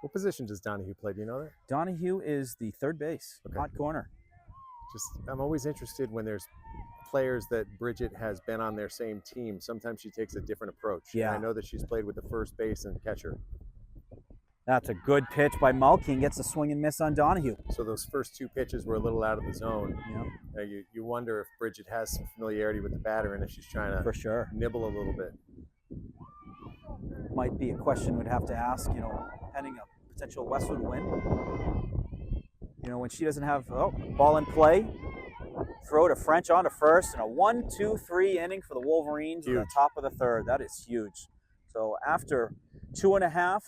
What position does Donahue play? Do you know that? Donahue is the third base, Okay. hot corner. I'm always interested when there's players that Bridget has been on their same team. Sometimes she takes a different approach. Yeah. And I know that she's played with the first base and catcher. That's a good pitch by Malkine. Gets a swing and miss on Donahue. So those first two pitches were a little out of the zone. Yeah, You wonder if Bridget has some familiarity with the batter and if she's trying to for sure. nibble a little bit. Might be a question we'd have to ask, you know, pending a potential Westwood win. You know, when she doesn't have ball in play, throw to French on to first, and a 1-2-3 inning for the Wolverines at the top of the third. That is huge. So after 2.5,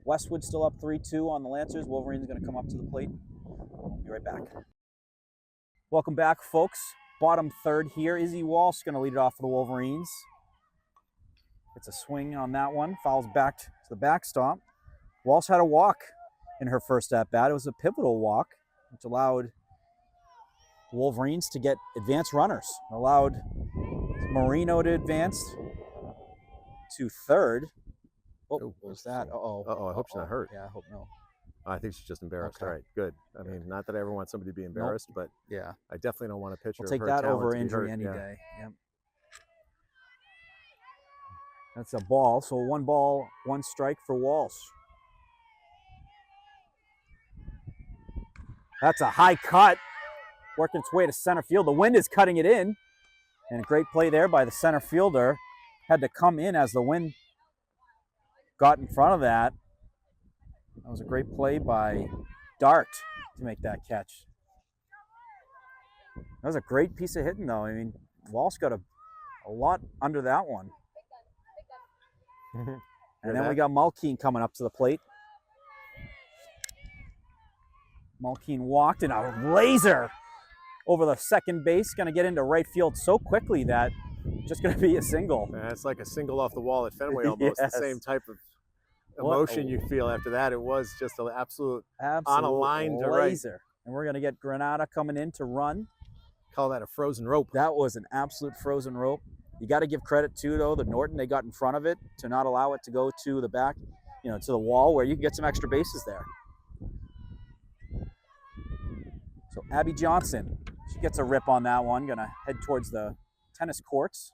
Westwood still up 3-2 on the Lancers. Wolverines going to come up to the plate. We'll be right back. Welcome back, folks. Bottom third here. Izzy Walsh going to lead it off for the Wolverines. It's a swing on that one. Fouls back to the backstop. Walsh had a walk in her first at-bat. It was a pivotal walk, which allowed the Wolverines to get advanced runners. Allowed Marino to advance to third. Oh, what was that? Uh-oh. Uh-oh, I hope she's not hurt. Yeah, I hope no. I think she's just embarrassed. Okay. All right, good. I mean, not that I ever want somebody to be embarrassed, but Yeah. I definitely don't want a pitcher. We'll take her that talent over to be injury hurt. any Yeah. day. Yep. That's a ball. So 1 ball, 1 strike for Walsh. That's a high cut. Working its way to center field. The wind is cutting it in. And a great play there by the center fielder. Had to come in as the wind got in front of that. That was a great play by Dart to make that catch. That was a great piece of hitting, though. I mean, Walsh got a lot under that one. And then we got Malkine coming up to the plate. Malkine walked in a laser over the second base. Going to get into right field so quickly that just going to be a single. It's like a single off the wall at Fenway almost. Yes. The same type of emotion you feel after that. It was just an absolute on a line to right. laser. And we're going to get Granada coming in to run. Call that a frozen rope. That was an absolute frozen rope. You got to give credit to, though, the Norton. They got in front of it to not allow it to go to the back, you know, to the wall where you can get some extra bases there. So Abby Johnson, she gets a rip on that one. Going to head towards the tennis courts.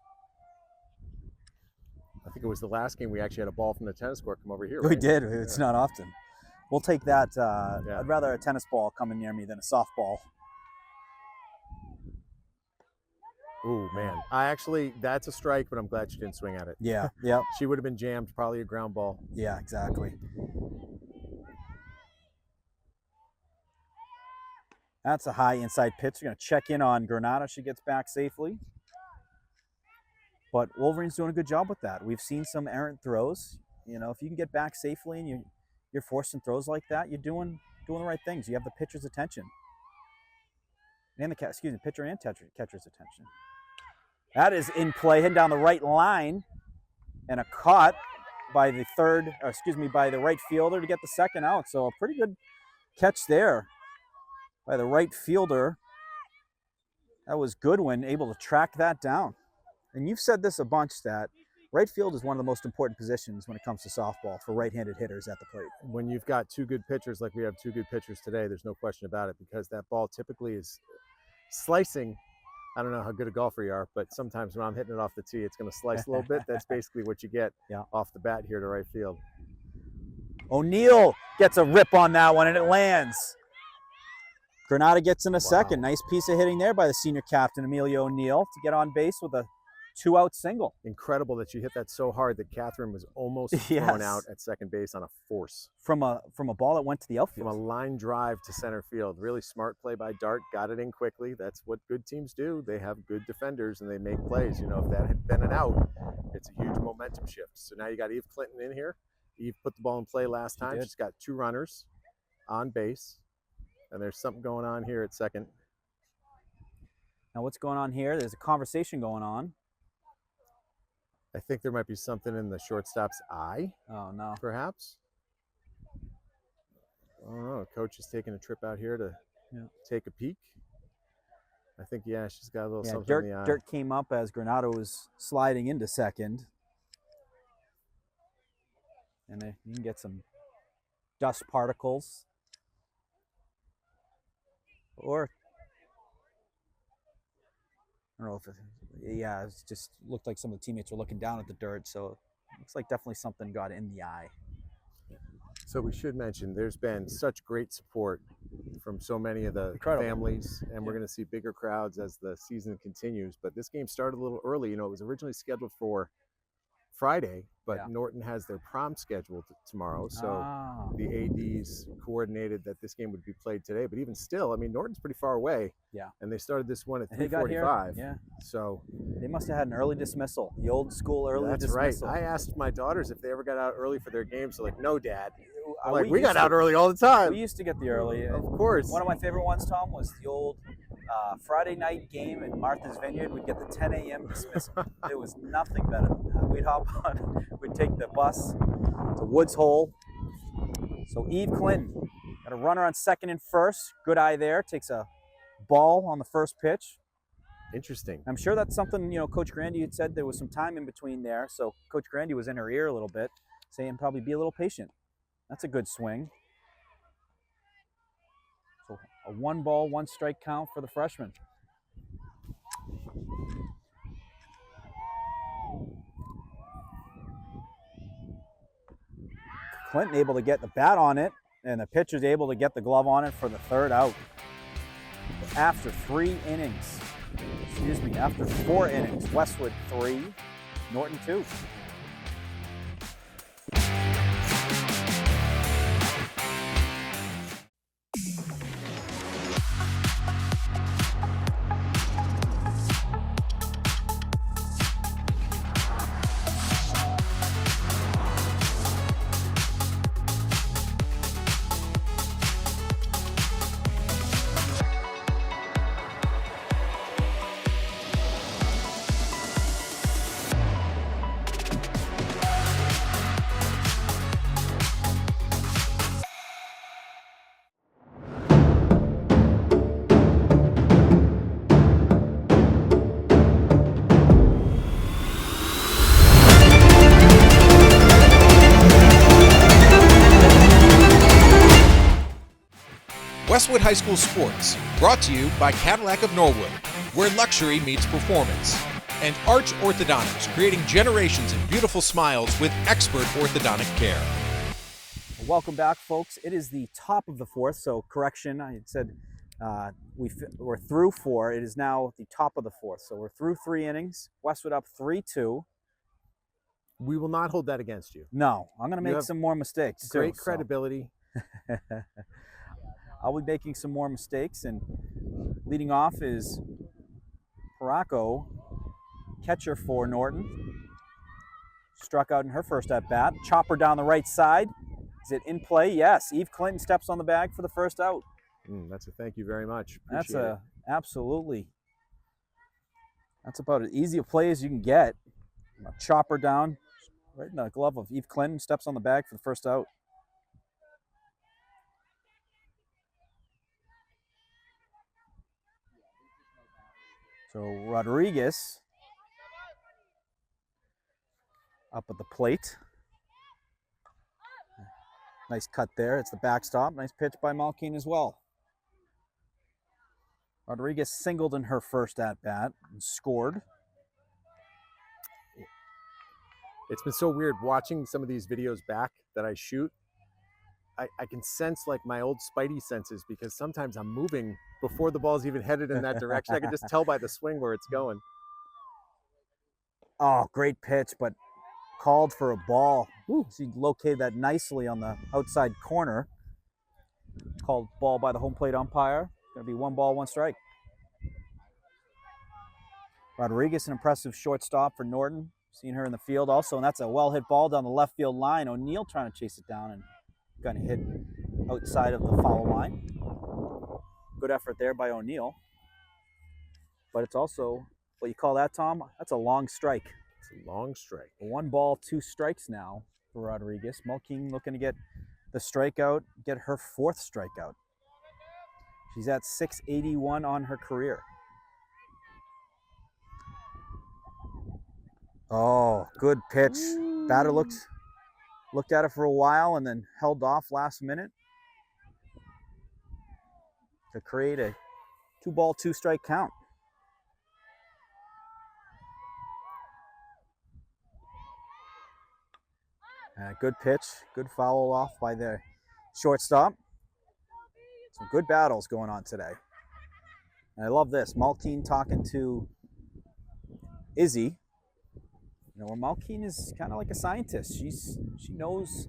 I think it was the last game we actually had a ball from the tennis court come over here. We Right? did. It's not often. We'll take that. Yeah. I'd rather a tennis ball coming near me than a softball. Ooh, man. That's a strike, but I'm glad she didn't swing at it. Yeah, yeah, She would have been jammed, probably a ground ball. yeah, exactly. That's a high inside pitch. We're going to check in on Granada. She gets back safely. But Wolverine's doing a good job with that. We've seen some errant throws. You know, if you can get back safely and you're forcing throws like that, you're doing the right things. You have the pitcher's attention. And pitcher and catcher's attention. That is in play, heading down the right line, and a caught by the by the right fielder to get the second out. So a pretty good catch there by the right fielder. That was Goodwin able to track that down. And you've said this a bunch, that right field is one of the most important positions when it comes to softball for right-handed hitters at the plate. When you've got two good pitchers like we have two good pitchers today, there's no question about it, because that ball typically is slicing. I don't know how good a golfer you are, but sometimes when I'm hitting it off the tee, it's going to slice a little bit. That's basically what you get off the bat here to right field. O'Neill gets a rip on that one, and it lands. Granada gets in a second. Nice piece of hitting there by the senior captain, Emilio O'Neill, to get on base with a 2-out single. Incredible that you hit that so hard that Catherine was almost thrown out at second base on a force. From a ball that went to the outfield. From a line drive to center field. Really smart play by Dart. Got it in quickly. That's what good teams do. They have good defenders and they make plays. You know, if that had been an out, it's a huge momentum shift. So now you got Eve Clinton in here. Eve put the ball in play last time. She's got 2 runners on base. And there's something going on here at second. Now what's going on here? There's a conversation going on. I think there might be something in the shortstop's eye. Oh, no. Perhaps. I don't know. Coach is taking a trip out here to take a peek. I think, she's got a little something in the eye. Dirt came up as Granado was sliding into second. And you can get some dust particles. Or, I don't know if it just looked like some of the teammates were looking down at the dirt, so it looks like definitely something got in the eye. So we should mention there's been such great support from so many of the families, and we're going to see bigger crowds as the season continues. But this game started a little early. You know, it was originally scheduled for Friday, but Norton has their prom scheduled tomorrow. So the ADs coordinated that this game would be played today. But even still, I mean, Norton's pretty far away. Yeah. And they started this one at 3:45. Yeah. So they must have had an early dismissal, the old school early dismissal. That's right. I asked my daughters if they ever got out early for their games. So like, no, Dad. We got out early all the time. We used to get the early. Of course. One of my favorite ones, Tom, was the old Friday night game at Martha's Vineyard. We'd get the 10 a.m. dismissal. There was nothing better than that. We'd hop on, we'd take the bus to Woods Hole. So Eve Clinton got a runner on second and first. Good eye there. Takes a ball on the first pitch. Interesting. I'm sure that's something, Coach Grandy had said there was some time in between there. So Coach Grandy was in her ear a little bit, saying probably be a little patient. That's a good swing. So a 1-ball, 1-strike count for the freshman. Clinton able to get the bat on it, and the pitcher's able to get the glove on it for the 3rd out. After 4 innings, Westwood 3, Norton 2. Westwood High School Sports, brought to you by Cadillac of Norwood, where luxury meets performance, and Arch Orthodontics, creating generations of beautiful smiles with expert orthodontic care. Welcome back, folks. It is the top of the 4th, so correction, I had said we're through 4. It is now the top of the 4th, so we're through 3 innings. Westwood up 3-2. We will not hold that against you. No, I'm going to make some more mistakes. Great credibility. I'll be making some more mistakes, and leading off is Paraco, catcher for Norton. Struck out in her first at-bat. Chopper down the right side. Is it in play? Yes. Eve Clinton steps on the bag for the 1st out. That's a thank you very much. Absolutely. That's about as easy a play as you can get. A chopper down right in the glove of Eve Clinton, steps on the bag for the 1st out. So Rodriguez up at the plate. Nice cut there. It's the backstop. Nice pitch by Malkine as well. Rodriguez singled in her first at-bat and scored. It's been so weird watching some of these videos back that I shoot. I can sense like my old spidey senses because sometimes I'm moving before the ball's even headed in that direction. I can just tell by the swing where it's going. Oh, great pitch, but called for a ball. Ooh, she located that nicely on the outside corner. Called ball by the home plate umpire. Going to be 1 ball, 1 strike. Rodriguez, an impressive shortstop for Norton. Seen her in the field also, and that's a well-hit ball down the left field line. O'Neill trying to chase it down and going to hit outside of the foul line. Good effort there by O'Neill. But it's also, what you call that, Tom? That's a long strike. It's a long strike. 1 ball, 2 strikes now for Rodriguez. Malkine looking to get the strikeout, get her 4th strikeout. She's at 681 on her career. Oh, good pitch. Batter looked at it for a while and then held off last minute to create a 2 ball, 2 strike count. Good pitch, good foul off by the shortstop. Some good battles going on today. And I love this. Malkine talking to Izzy. You know, Malkine is kind of like a scientist. She knows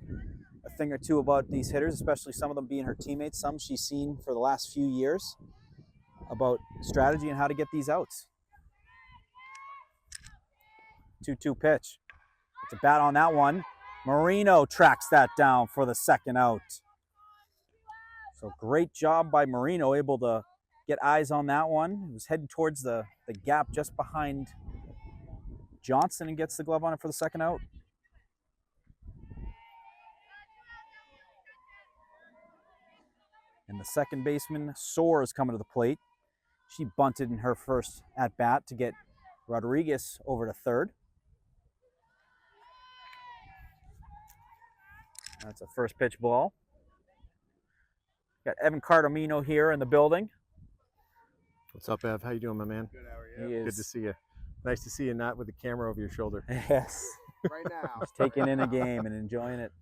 a thing or two about these hitters, especially some of them being her teammates. Some she's seen for the last few years about strategy and how to get these outs. 2-2 pitch. It's a bat on that one. Marino tracks that down for the 2nd out. So great job by Marino, able to get eyes on that one. He was heading towards the gap just behind Johnson and gets the glove on it for the 2nd out. And the second baseman, Soares, coming to the plate. She bunted in her first at-bat to get Rodriguez over to 3rd. That's a first pitch ball. Got Evan Cardamino here in the building. What's up, Ev? How you doing, my man? Good, how are you? He is, Good to see you. Nice to see you not with the camera over your shoulder. yes, Right now. he's taking in a game and enjoying it.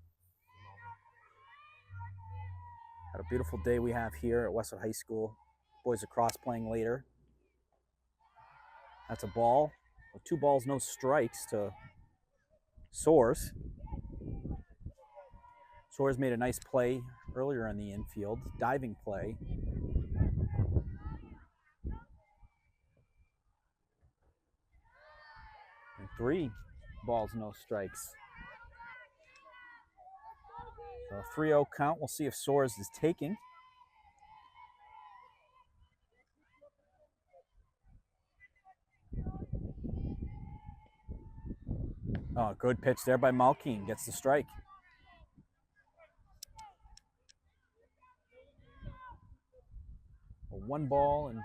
Got a beautiful day we have here at Westwood High School. Boys lacrosse playing later. That's a ball. 2 balls, no strikes to Soares. Soares made a nice play earlier in the infield, diving play. And 3 balls, no strikes. So a 3-0 count. We'll see if Soares is taking. Oh, good pitch there by Malkine. Gets the strike. A 1 ball and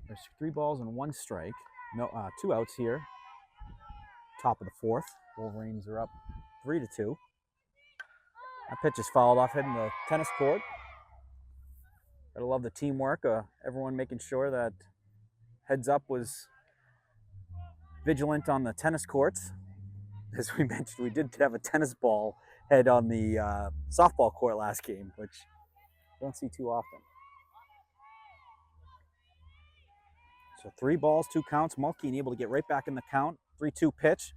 there's 3 balls and 1 strike. No, 2 outs here. Top of the 4th. Wolverines are up 3-2. That pitch is fouled off heading the tennis court. Gotta love the teamwork. Everyone making sure that heads up was vigilant on the tennis courts. As we mentioned, we did have a tennis ball head on the softball court last game, which you don't see too often. So 3 balls, 2 counts. Malkine able to get right back in the count. 3-2 pitch.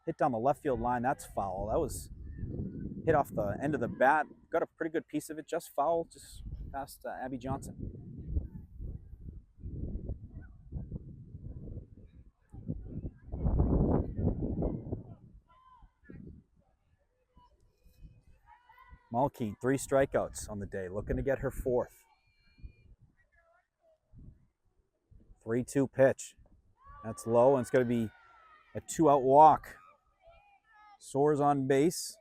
Hit down the left field line. That's foul. That was hit off the end of the bat. Got a pretty good piece of it. Just foul, just past Abby Johnson. Malkine, 3 strikeouts on the day. Looking to get her 4th. 3-2 pitch. That's low, and it's going to be a 2-out walk. Soares on base.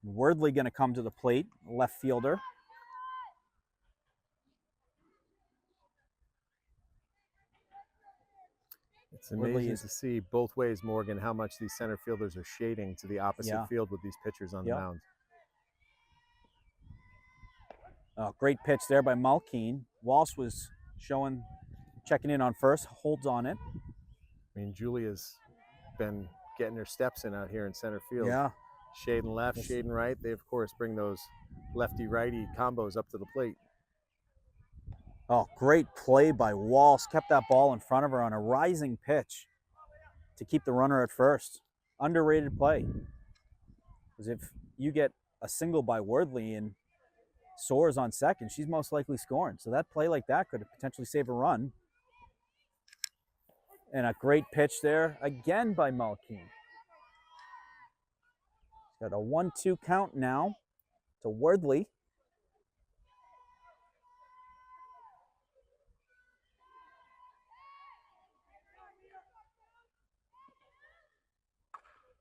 Wordley going to come to the plate, left fielder. It's amazing to see both ways, Morgan, how much these center fielders are shading to the opposite field with these pitchers on the mound. Oh, great pitch there by Malkeen. Walsh was checking in on first, holds on it. I mean, Julia's been getting her steps in out here in center field. Yeah. Shading left, shading right. They, of course, bring those lefty-righty combos up to the plate. Oh, great play by Walsh. Kept that ball in front of her on a rising pitch to keep the runner at first. Underrated play. Because if you get a single by Worthley and Soares on second, she's most likely scoring. So that play like that could potentially save a run. And a great pitch there again by Malkeen. Got a 1-2 count now to Worthley.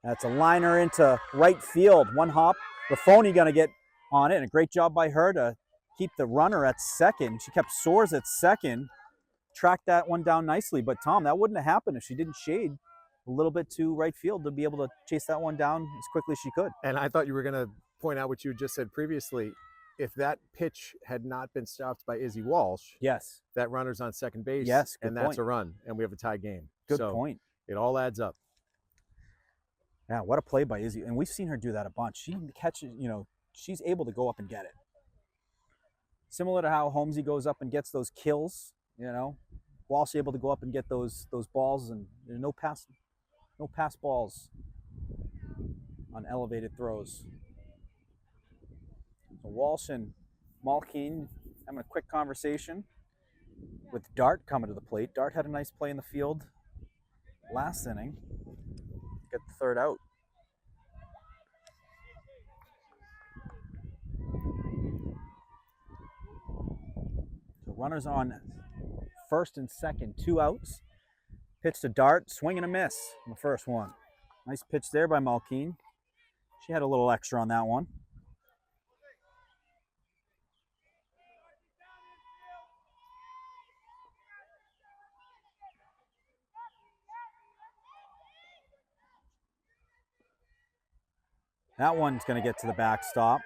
That's a liner into right field. One hop. Raffoni going to get on it. And a great job by her to keep the runner at second. She kept Soares at second. Tracked that one down nicely. But Tom, that wouldn't have happened if she didn't shade a little bit to right field to be able to chase that one down as quickly as she could. And I thought you were going to point out what you just said previously. If that pitch had not been stopped by Izzy Walsh, yes, that runner's on second base. Yes, good and point. that's a run, and we have a tie game. Good point. It all adds up. Yeah, what a play by Izzy. And we've seen her do that a bunch. She catches, she's able to go up and get it. Similar to how Holmesy goes up and gets those kills, Walsh able to go up and get those balls, and there's no pass balls on elevated throws. So Walsh and Malkeen having a quick conversation with Dart coming to the plate. Dart had a nice play in the field last inning. Get the third out. So runners on first and second, 2 outs. Pitch to Dart, swing and a miss on the first one. Nice pitch there by Malkeen. She had a little extra on that one. That one's going to get to the backstop.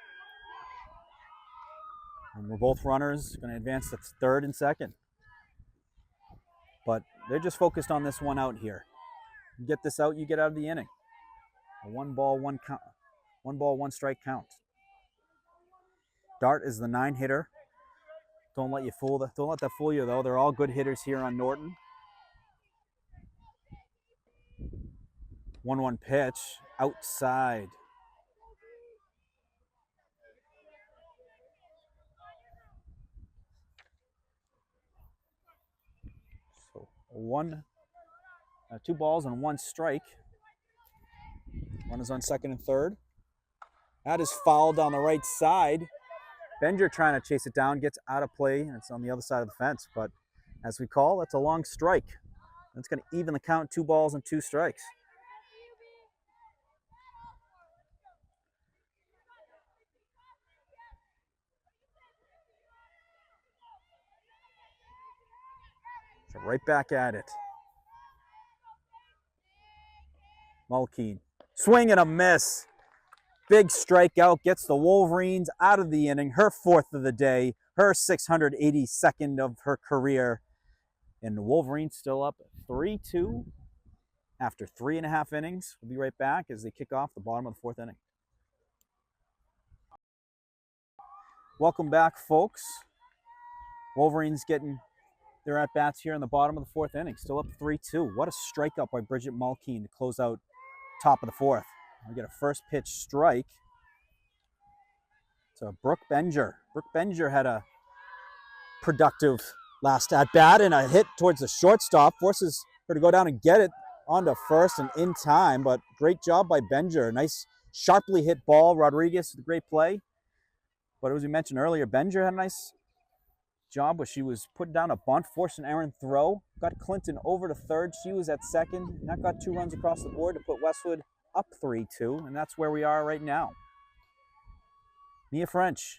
And we're both runners going to advance to third and second. But they're just focused on this one out here. You get this out, you get out of the inning. A 1 ball, 1 count, 1 ball, 1 strike count. Dart is the 9 hitter. Don't let that fool you though. They're all good hitters here on Norton. 1-1 pitch outside. So 2 balls and 1 strike. Runners on second and third. That is fouled down the right side. Benger trying to chase it down, gets out of play, and it's on the other side of the fence. But as we call, that's a long strike. That's going to even the count, 2 balls and 2 strikes. So right back at it. Malkeen. Swing and a miss. Big strikeout, gets the Wolverines out of the inning. Her 4th of the day, her 682nd of her career. And the Wolverines still up 3-2 after 3.5 innings. We'll be right back as they kick off the bottom of the 4th inning. Welcome back, folks. Wolverines getting their at-bats here in the bottom of the 4th inning. Still up 3-2. What a strikeout by Bridget Malkeen to close out top of the 4th. We get a first pitch strike to Brooke Benger. Brooke Benger had a productive last at-bat and a hit towards the shortstop. Forces her to go down and get it onto first and in time, but great job by Benger. Nice sharply hit ball. Rodriguez with a great play. But as we mentioned earlier, Benger had a nice job where she was putting down a bunt, forced an errant throw, got Clinton over to third. She was at second, and that got 2 runs across the board to put Westwood up 3-2, and that's where we are right now. Mia French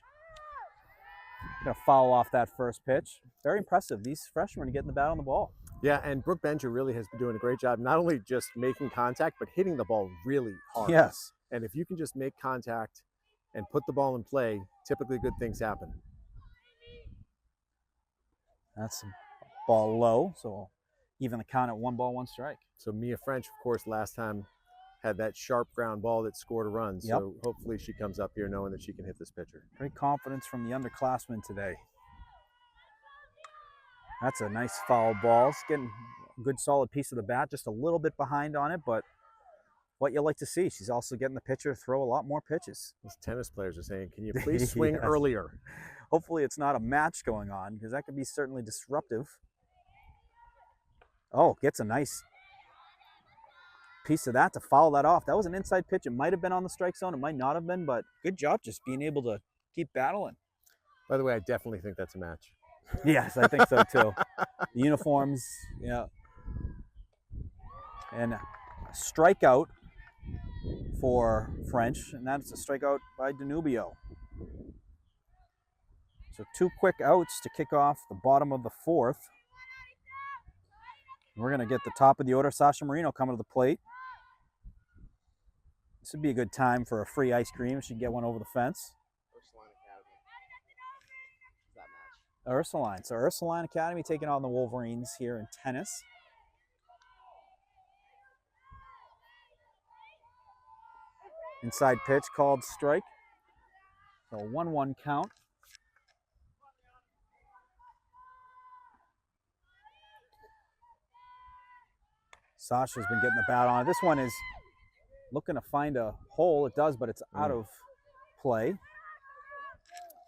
gonna foul off that first pitch. Very impressive. These freshmen are getting the bat on the ball. Yeah, and Brooke Benger really has been doing a great job, not only just making contact, but hitting the ball really hard. Yes. And if you can just make contact and put the ball in play, typically good things happen. That's a ball low, so even the count at 1-1 strike. So Mia French, of course, last time had that sharp ground ball that scored a run. Yep. So hopefully she comes up here knowing that she can hit this pitcher. Great confidence from the underclassmen today. That's a nice foul ball. It's getting a good solid piece of the bat, just a little bit behind on it, but what you like to see. She's also getting the pitcher to throw a lot more pitches. Those tennis players are saying, can you please swing Yes. earlier? Hopefully it's not a match going on, because that could be certainly disruptive. Oh, gets a nice piece of that to foul that off. That was an inside pitch. It might have been on the strike zone. It might not have been, but good job just being able to keep battling. By the way, I definitely think that's a match. Yes, I think so too. The uniforms, yeah. And a strikeout for French, and that's a strikeout by Danubio. So 2 quick outs to kick off the bottom of the 4th. We're going to get the top of the order. Sasha Marino coming to the plate. This would be a good time for a free ice cream. She can get one over the fence. Ursuline. So Ursuline Academy taking on the Wolverines here in tennis. Inside pitch called strike. So 1-1 count. Sasha's been getting the bat on it. This one is looking to find a hole. It does, but it's out of play.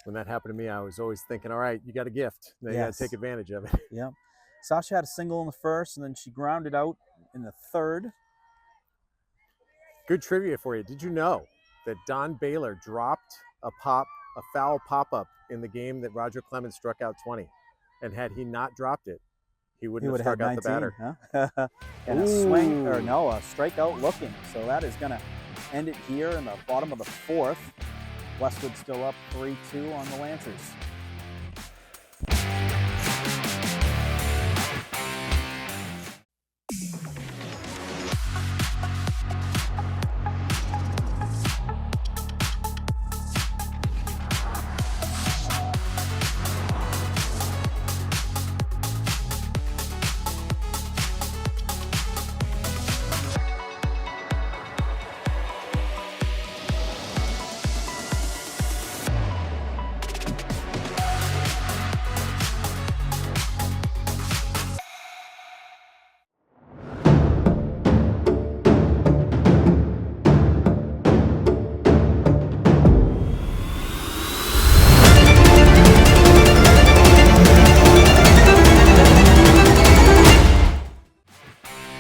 When that happened to me, I was always thinking, all right, you got a gift. Now you got to take advantage of it. Yeah. Sasha had a single in the first, and then she grounded out in the 3rd. Good trivia for you. Did you know that Don Baylor dropped a foul pop-up in the game that Roger Clemens struck out 20? And had he not dropped it, he wouldn't have struck out the batter. Huh? And a swing, or no, a strikeout looking. So that is going to end it here in the bottom of the 4th. Westwood still up 3-2 on the Lancers.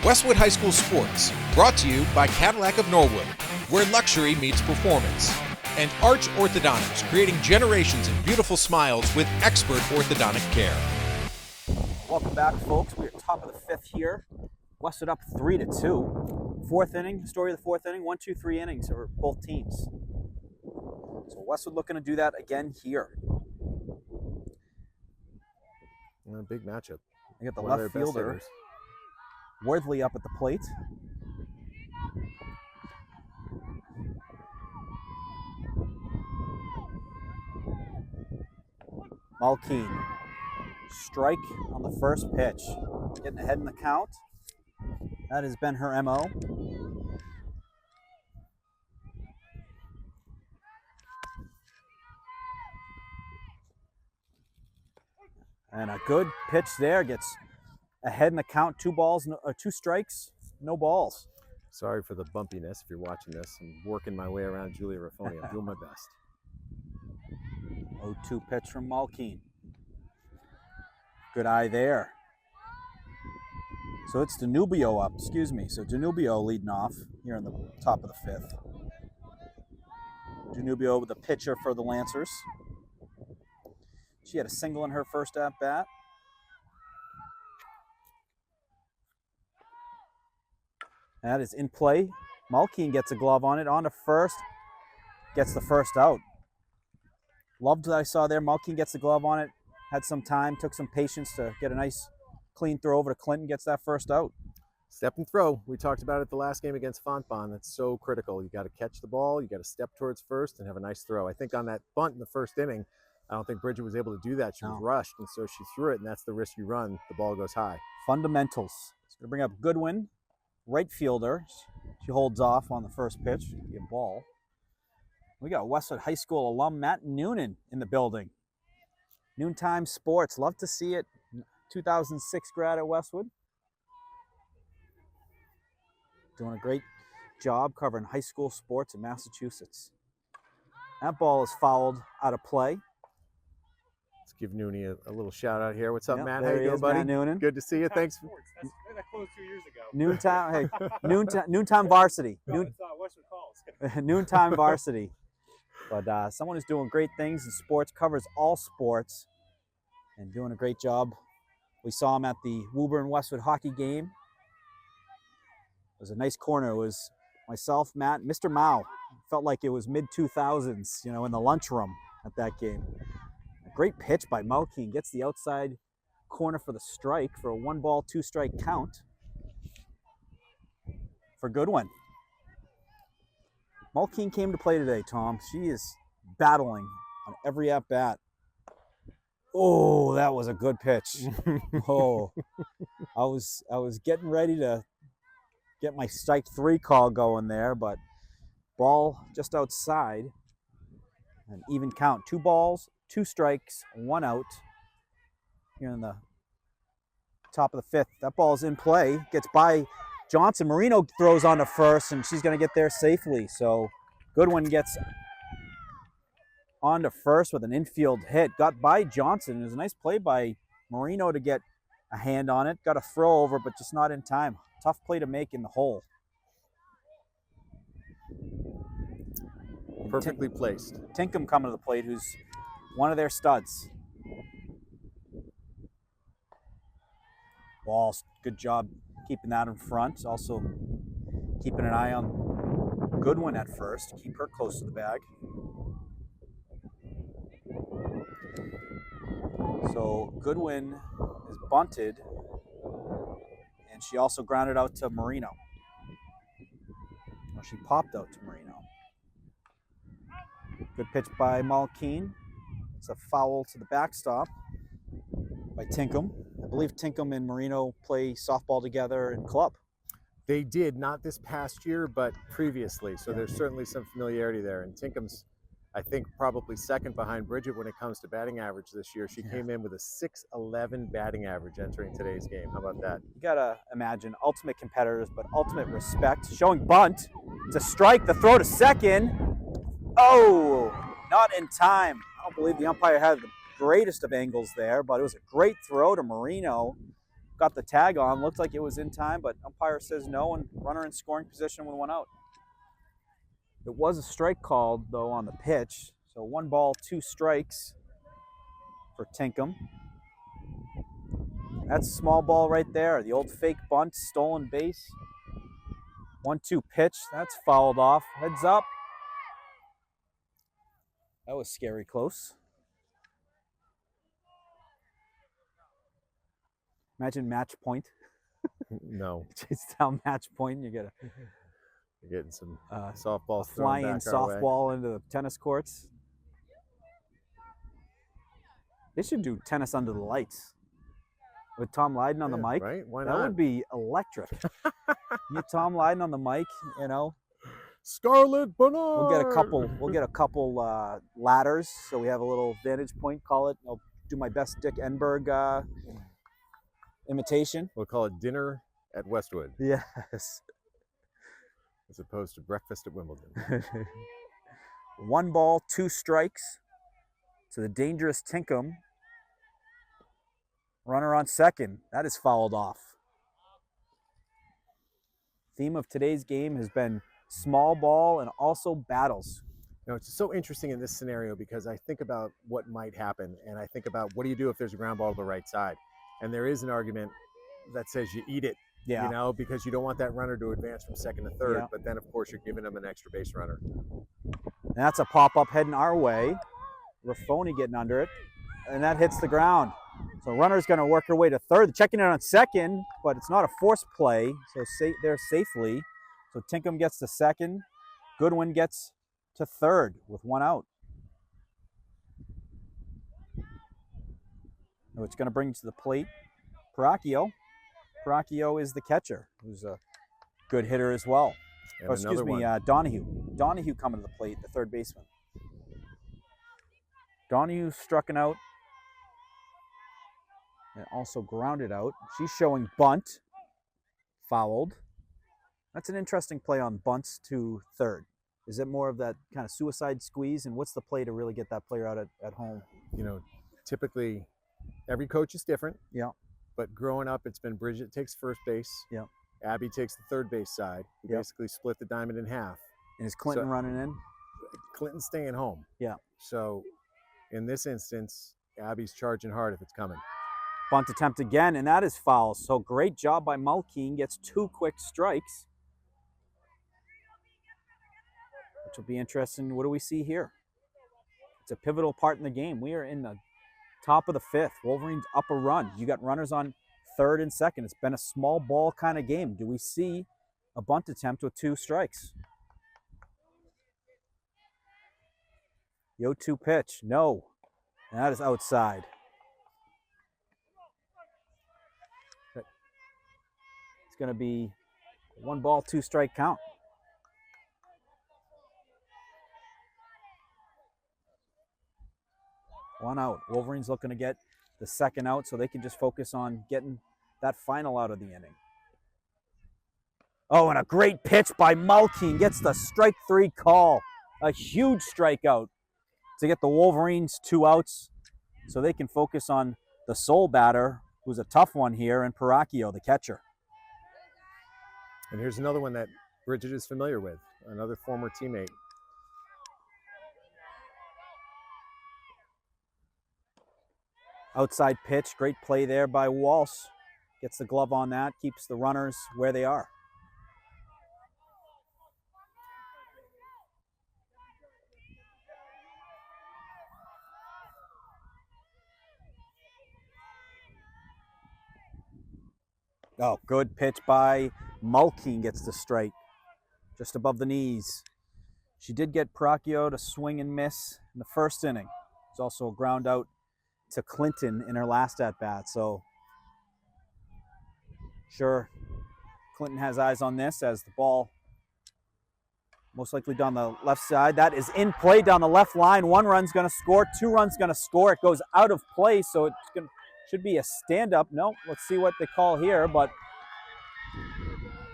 Westwood High School Sports, brought to you by Cadillac of Norwood, where luxury meets performance, and Arch Orthodontics, creating generations of beautiful smiles with expert orthodontic care. Welcome back, folks. We're top of the 5th here. Westwood up 3-2. 4th inning, story of the 4th inning, 1, 2, 3 innings for both teams. So Westwood looking to do that again here. A big matchup. They got the One of left their best fielder, hitters. Worthley, up at the plate. Malkeen, strike on the first pitch. Getting ahead in the count. That has been her MO. And a good pitch there, gets ahead in the count. 2 strikes, no balls. Sorry for the bumpiness if you're watching this. I'm working my way around Julia Raffoni. I'm doing my best. 0-2 pitch from Malkeen. Good eye there. So it's Danubio up, So Danubio leading off here in the top of the 5th. Danubio with the pitcher for the Lancers. She had a single in her first at-bat. That is in play. Malkeen gets a glove on it, on to first. Gets the first out. Loved what I saw there. Malkeen gets the glove on it. Had some time, took some patience to get a nice clean throw over to Clinton, gets that first out. Step and throw. We talked about it the last game against Fontbonne. That's so critical. You got to catch the ball. You got to step towards first and have a nice throw. I think on that bunt in the first inning, I don't think Bridget was able to do that. She was rushed, and so she threw it, and that's the risk you run. The ball goes high. Fundamentals. It's going to bring up Goodwin, right fielder. She holds off on the first pitch. Get ball. We got Westwood High School alum Matt Noonan in the building. Noontime Sports. Love to see it. 2006 grad at Westwood. Doing a great job covering high school sports in Massachusetts. That ball is fouled out of play. Let's give Noonie a little shout out here. What's up, Yep, Matt? there How you he doing, is, buddy? Matt Noonan. Good to see you. Thanks. That closed 2 years ago. Noontime, hey, noontime varsity. No, it's Westwood Calls. Noontime varsity. But someone who's doing great things in sports, covers all sports, and doing a great job. We saw him at the Woburn Westwood hockey game. It was a nice corner. It was myself, Matt, Mr. Mao. Felt like it was mid-2000s, in the lunchroom at that game. A great pitch by Malkeen. Gets the outside corner for the strike for a 1-ball, 2-strike count for Goodwin. Malkeen came to play today, Tom. She is battling on every at-bat. Oh, that was a good pitch. Oh, I was getting ready to get my strike 3 call going there, but ball just outside. An even count. 2 balls, 2 strikes, 1 out. Here in the top of the 5th. That ball's in play. Gets by Johnson. Marino throws on to first, and she's going to get there safely. So Goodwin gets on to first with an infield hit. Got by Johnson. It was a nice play by Marino to get a hand on it. Got a throw over, but just not in time. Tough play to make in the hole. Perfectly placed. Tinkham coming to the plate, who's one of their studs. Walls, good job keeping that in front. Also keeping an eye on Goodwin at first. Keep her close to the bag. So Goodwin is bunted, and she also grounded out to Marino. Or she popped out to Marino. Good pitch by Malkeen. It's a foul to the backstop by Tinkham. I believe Tinkham and Marino play softball together in club. They did, not this past year, but previously. So there's certainly some familiarity there. And Tinkham's, I think, probably second behind Bridget when it comes to batting average this year. She came in with a .611 batting average entering today's game. How about that? You gotta imagine ultimate competitors, but ultimate respect. Showing bunt. It's a strike. The throw to second. Oh, not in time. I don't believe the umpire had the greatest of angles there, but it was a great throw to Marino. Got the tag on. Looked like it was in time, but umpire says no, and runner in scoring position with 1 out. It was a strike called, though, on the pitch. So 1 ball, 2 strikes for Tinkham. That's a small ball right there. The old fake bunt, stolen base. 1-2 pitch. That's fouled off. Heads up. That was scary close. Imagine match point. No. Chase down match point. You get You're getting some softballs thrown flying back our way. softball into the tennis courts. They should do tennis under the lights with Tom Leyden on the mic. Right? Why That not? would be electric. Get Tom Leyden on the mic. Scarlet Bernard. We'll get a couple ladders, so we have a little vantage point. Call it. I'll do my best Dick Enberg imitation. We'll call it dinner at Westwood Yes. as opposed to breakfast at Wimbledon. 1 ball, 2 strikes to the dangerous Tinkham. Runner on second. That is fouled off. Theme of today's game has been small ball and also battles. It's so interesting in this scenario because I think about what might happen, and I think about what do you do if there's a ground ball to the right side? And there is an argument that says you eat it, because you don't want that runner to advance from second to third, but then, of course, you're giving them an extra base runner. And that's a pop-up heading our way. Raffoni getting under it, and that hits the ground. So runner's going to work her way to third, checking in on second, but it's not a forced play, so they're safely. So Tinkham gets to second. Goodwin gets to third with one out. It's going to bring to the plate Paracchio. Paracchio is the catcher, who's a good hitter as well. And Oh, excuse me, Donahue. Donahue coming to the plate, the third baseman. Donahue struck an out and also grounded out. She's showing bunt, fouled. That's an interesting play on bunts to third. Is it more of that kind of suicide squeeze? And what's the play to really get that player out at home? You know, typically every coach is different. Yeah. But growing up, it's been Bridget takes first base. Yeah. Abby takes the third base side. We Yep. basically split the diamond in half. And is Clinton running in? Clinton's staying home. Yeah. So in this instance, Abby's charging hard if it's coming. Bunt attempt again, and that is foul. So great job by Mulkeen. Gets 2 quick strikes. Which will be interesting. What do we see here? It's a pivotal part in the game. We are in the top of the 5th. Wolverines up a run. You got runners on third and second. It's been a small ball kind of game. Do we see a bunt attempt with 2 strikes? The 0-2 pitch. No. And that is outside. It's going to be 1 ball, 2 strike count. One out. Wolverines looking to get the second out so they can just focus on getting that final out of the inning. Oh, and a great pitch by Mulkeen. Gets the strike 3 call. A huge strikeout to get the Wolverines 2 outs so they can focus on the sole batter, who's a tough one here, and Paracchio, the catcher. And here's another one that Bridget is familiar with, another former teammate. Outside pitch, great play there by Walsh. Gets the glove on that, keeps the runners where they are. Oh, good pitch by Mulkeen, gets the strike just above the knees. She did get Paracchio to swing and miss in the first inning. It's also a ground out to Clinton in her last at-bat. So, sure, Clinton has eyes on this as the ball most likely down the left side. That is in play down the left line. 1 run's going to score, 2 runs going to score. It goes out of play, so it's going to should be a stand-up. No, let's see what they call here. But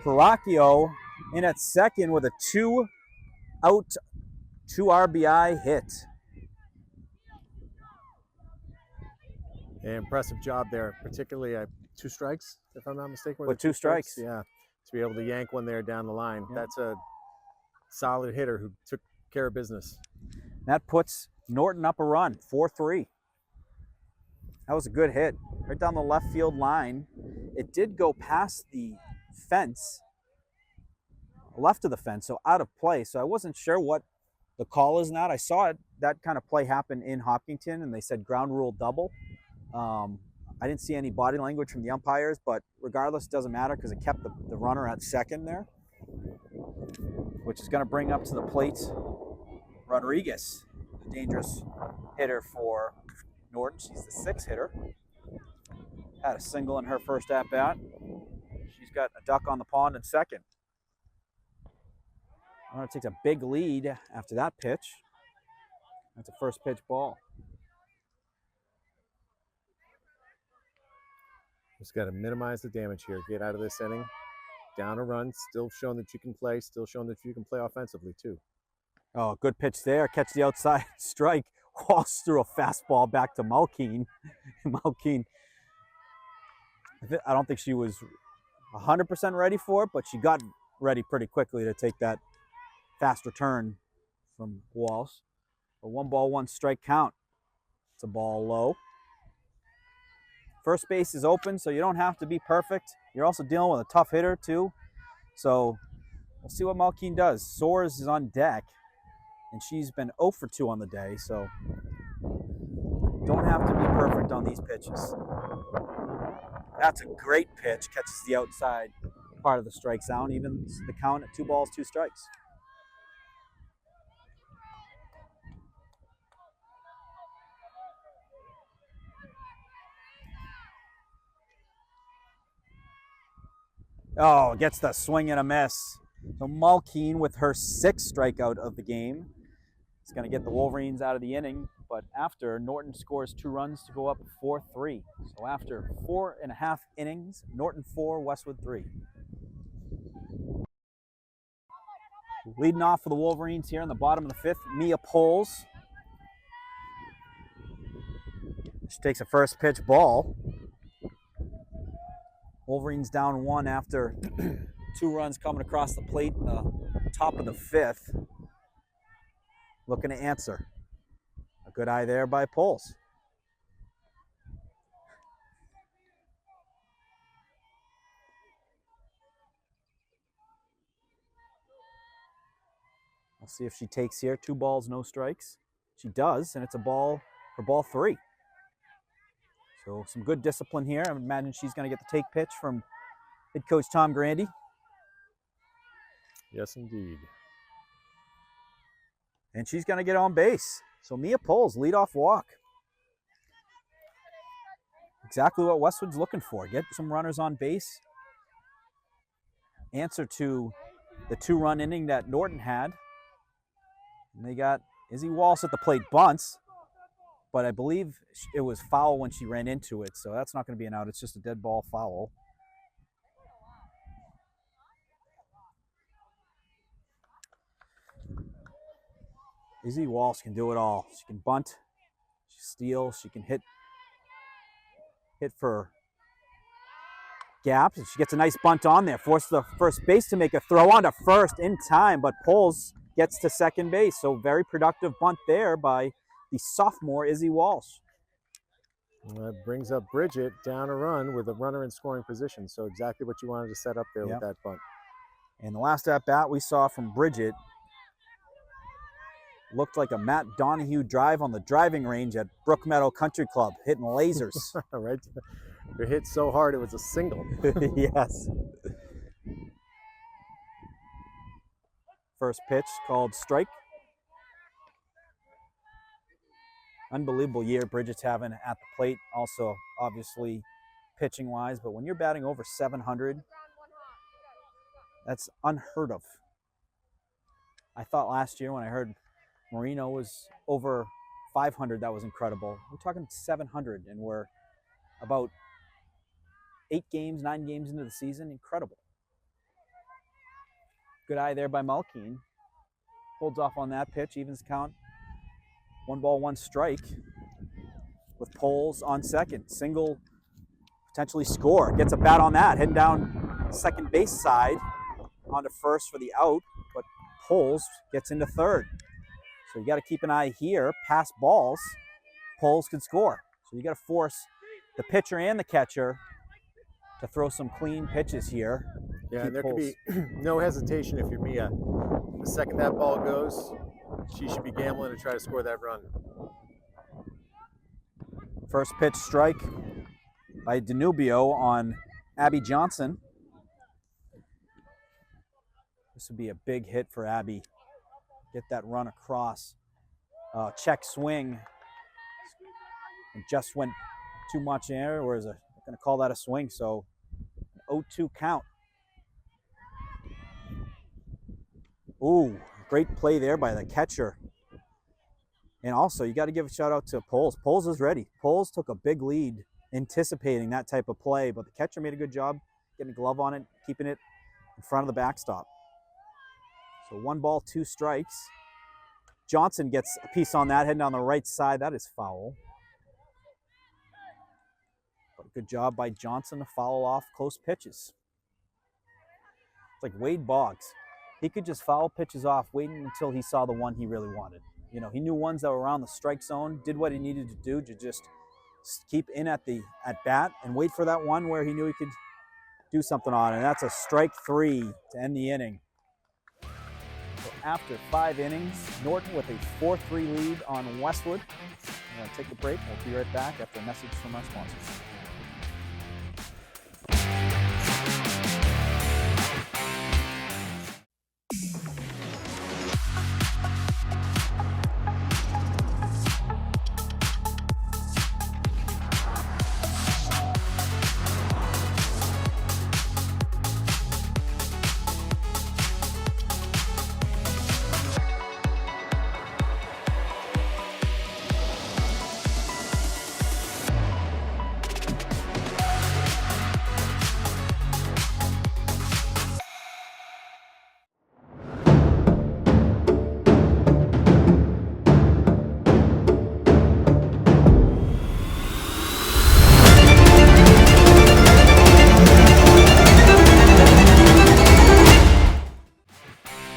Paracchio in at second with a 2-out, 2 RBI hit. An impressive job there, particularly at 2 strikes, if I'm not mistaken. With 2 strikes. Yeah, to be able to yank one there down the line. Yeah. That's a solid hitter who took care of business. That puts Norton up a run, 4-3. That was a good hit, right down the left field line. It did go past the fence, left of the fence, so out of play. So I wasn't sure what the call is now. I saw it, that kind of play happen in Hopkinton, and they said ground rule double. I didn't see any body language from the umpires, but regardless, it doesn't matter because it kept the runner at second there, which is going to bring up to the plate Rodriguez, the dangerous hitter for Norton. She's the 6th hitter. Had a single in her first at-bat. She's got a duck on the pond in second. Runner takes a big lead after that pitch. That's a first pitch ball. Just got to minimize the damage here. Get out of this inning. Down a run. Still showing that you can play. Still showing that you can play offensively too. Oh, good pitch there. Catch the outside strike. Walsh threw a fastball back to Mulkeen. Mulkeen, I don't think she was 100% ready for it, but she got ready pretty quickly to take that fast return from Walsh. A 1 ball, 1 strike count. It's a ball low. First base is open, so you don't have to be perfect. You're also dealing with a tough hitter, too. So we'll see what Mulkeen does. Soares is on deck, and she's been 0 for 2 on the day. So Don't have to be perfect on these pitches. That's a great pitch. Catches the outside part of the strike zone. Even the count at 2 balls, 2 strikes. Oh, gets the swing and a miss. So Malkeen with her 6th strikeout of the game. It's going to get the Wolverines out of the inning, but after Norton scores 2 runs to go up 4-3. So after 4.5 innings, Norton 4, Westwood 3. Leading off for the Wolverines here in the bottom of the 5th, Mia Poles. She takes a first pitch ball. Wolverines down 1 after 2 runs coming across the plate in the top of the 5th. Looking to answer. A good eye there by Poles. We'll see if she takes here. 2 balls, no strikes. She does, and it's a ball for ball 3. So some good discipline here. I imagine she's going to get the take pitch from head coach Tom Grandy. Yes, indeed. And she's going to get on base. So Mia Poles, leadoff walk. Exactly what Westwood's looking for. Get some runners on base. Answer to the 2-run inning that Norton had. And they got Izzy Walsh at the plate, bunts. But I believe it was foul when she ran into it. So that's not going to be an out. It's just a dead ball foul. Izzy Walsh can do it all. She can bunt, she can steal, she can hit for gaps. And she gets a nice bunt on there. Forces the first base to make a throw on to first in time, but Poles gets to second base. So very productive bunt there by the sophomore Izzy Walsh. Well, that brings up Bridget down a run with a runner in scoring position. So exactly what you wanted to set up there with that bunt. And the last at-bat we saw from Bridget looked like a Matt Donahue drive on the driving range at Brook Meadow Country Club, hitting lasers. Right? It hit so hard it was a single. Yes. First pitch called strike. Unbelievable year Bridget's having at the plate. Also, obviously, pitching-wise. But when you're batting over 700, that's unheard of. I thought last year when I heard Marino was over 500, that was incredible. We're talking 700, and we're about 9 games into the season. Incredible. Good eye there by Malkeen. Holds off on that pitch, evens count. 1 ball, 1 strike with Poles on second. Single, potentially score. Gets a bat on that, heading down second base side onto first for the out, but Poles gets into third. So you got to keep an eye here. Pass balls, Poles could score. So you got to force the pitcher and the catcher to throw some clean pitches here. Yeah, and there can be no hesitation if you're Mia. The second that ball goes, she should be gambling to try to score that run. First pitch strike by Danubio on Abby Johnson. This would be a big hit for Abby. Get that run across. Check swing. It just went too much in air, or is it going to call that a swing? So 0-2 count. Ooh, great play there by the catcher. And also, you got to give a shout out to Poles. Poles is ready. Poles took a big lead anticipating that type of play, but the catcher made a good job getting a glove on it, keeping it in front of the backstop. So 1 ball, 2 strikes. Johnson gets a piece on that, heading on the right side. That is foul. But good job by Johnson to foul off close pitches. It's like Wade Boggs. He could just foul pitches off, waiting until he saw the one he really wanted. You know, he knew ones that were around the strike zone, did what he needed to do to just keep in at bat and wait for that one where he knew he could do something on. And that's a strike 3 to end the inning. So after 5 innings, Norton with a 4-3 lead on Westwood. We're going to take a break. We'll be right back after a message from our sponsors.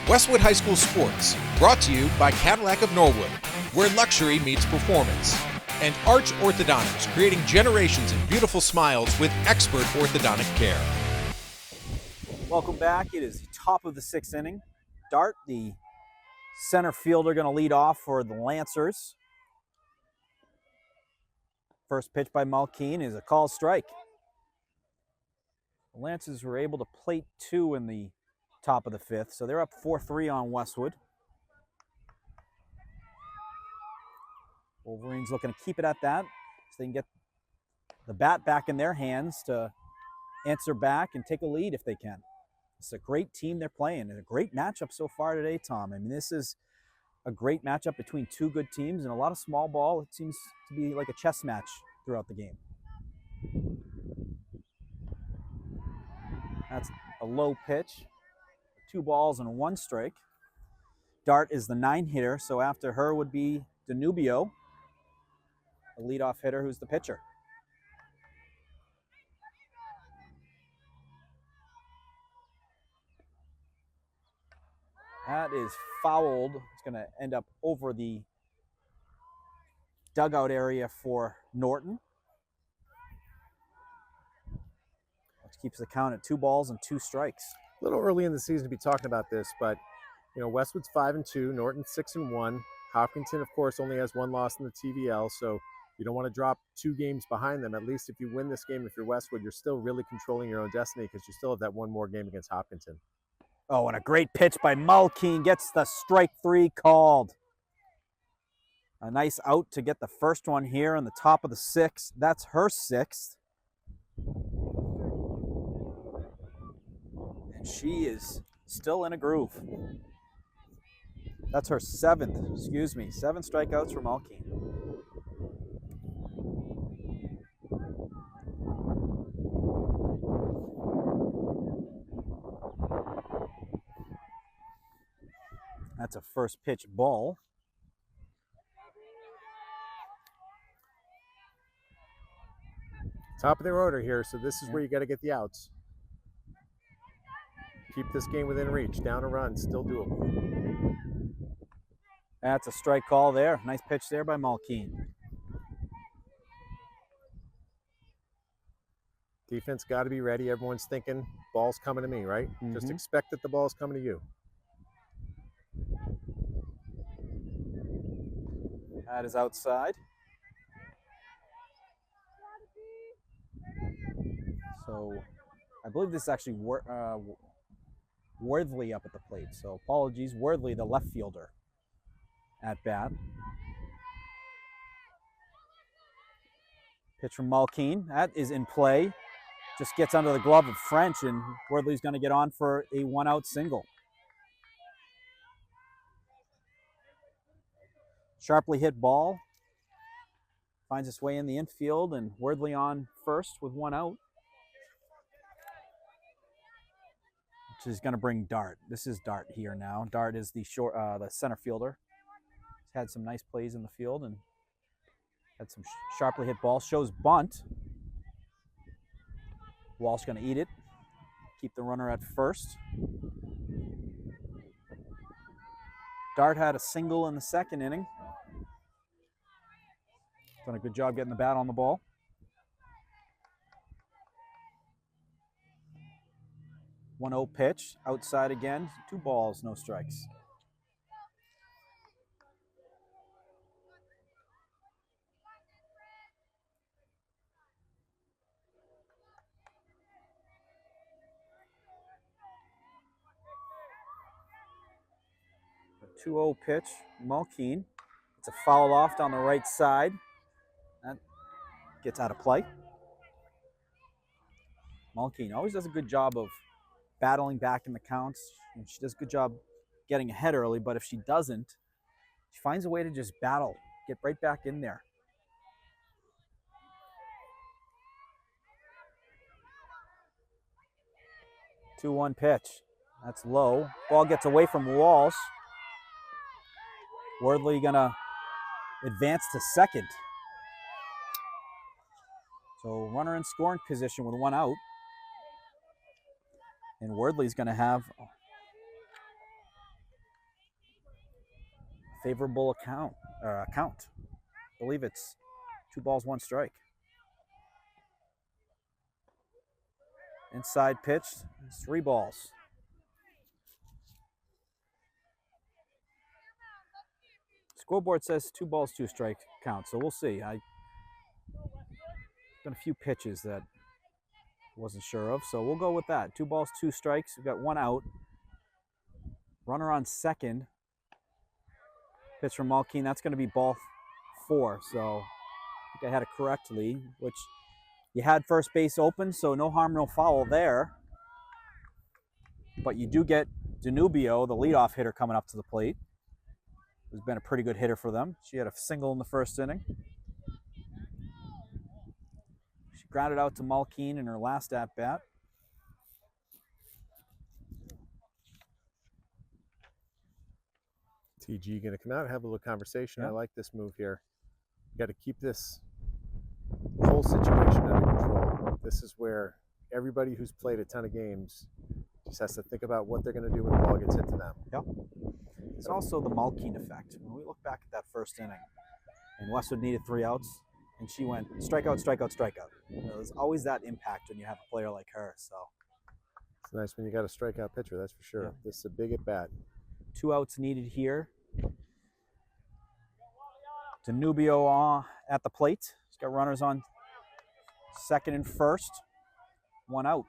Westwood High School Sports, brought to you by Cadillac of Norwood, where luxury meets performance, and Arch Orthodontics, creating generations of beautiful smiles with expert orthodontic care. Welcome back. It is the top of the 6th inning. Dart, the center fielder, going to lead off for the Lancers. First pitch by Malkeen is a called strike. The Lancers were able to plate 2 in the top of the 5th, so they're up 4-3 on Westwood. Wolverines looking to keep it at that so they can get the bat back in their hands to answer back and take a lead if they can. It's a great team they're playing and a great matchup so far today, Tom. I mean, this is a great matchup between two good teams and a lot of small ball. It seems to be like a chess match throughout the game. That's a low pitch. 2 balls and 1 strike. Dart is the 9 hitter, so after her would be Danubio, the leadoff hitter, who's the pitcher. That is fouled. It's going to end up over the dugout area for Norton. Which keeps the count at 2 balls and 2 strikes. A little early in the season to be talking about this, but you know, Westwood's 5-2, Norton 6-1. Hopkinton, of course, only has 1 loss in the TVL, so you don't want to drop 2 games behind them. At least if you win this game, if you're Westwood, you're still really controlling your own destiny because you still have that 1 more game against Hopkinton. Oh, and a great pitch by Malkeen gets the strike 3 called. A nice out to get the first one here on the top of the 6th. That's her 6th. And she is still in a groove. That's her 7th, 7 strikeouts for Malkeen. That's a first pitch ball. Top of their order here, so this is where you got to get the outs. Keep this game within reach. Down a run, still doable. That's a strike call there. Nice pitch there by Malkeen. Defense got to be ready. Everyone's thinking, ball's coming to me, right? Mm-hmm. Just expect that the ball's coming to you. That is outside. So I believe this is actually Worthley up at the plate. So apologies, Worthley, the left fielder, at bat. Pitch from Malkeen. That is in play. Just gets under the glove of French, and Worthley's going to get on for a 1-out single. Sharply hit ball. Finds its way in the infield, and Worthley on first with 1 out. Which is going to bring Dart. This is Dart here now. Dart is the center fielder. He's had some nice plays in the field and had some sharply hit balls. Shows bunt. Walsh going to eat it. Keep the runner at first. Dart had a single in the 2nd inning. Done a good job getting the bat on the ball. One 1-0 pitch, outside again, 2 balls, no strikes. 2-0 pitch, Malkeen. It's a foul off down the right side. That gets out of play. Malkeen always does a good job of battling back in the counts. And she does a good job getting ahead early, but if she doesn't, she finds a way to just battle, get right back in there. Two 2-1 pitch. That's low. Ball gets away from Walsh. Wordley gonna advance to second. So runner in scoring position with 1 out. And Wordley's gonna have a favorable account. I believe it's 2 balls, 1 strike. Inside pitch, 3 balls. Scoreboard says 2 balls, 2 strike count, so we'll see. I've done a few pitches that I wasn't sure of, so we'll go with that. 2 balls, 2 strikes. We've got 1 out. Runner on second. Pitch from Malkeen. That's going to be ball 4, so I think I had it correctly, which you had first base open, so no harm, no foul there. But you do get Danubio, the leadoff hitter, coming up to the plate. Who's been a pretty good hitter for them. She had a single in the first inning. She grounded out to Malkeen in her last at-bat. TG going to come out and have a little conversation. Yeah. I like this move here. You got to keep this whole situation under control. This is where everybody who's played a ton of games just has to think about what they're going to do when the ball gets hit to them. Yep. It's also the Malkeen effect. When we look back at that first inning, and Westwood needed 3 outs, and she went strikeout, strikeout, strikeout. There's always that impact when you have a player like her. So It's nice when you got a strikeout pitcher, that's for sure. Yeah. This is a big at bat. 2 outs needed here. Danubio at the plate. She's got runners on second and first. 1 out.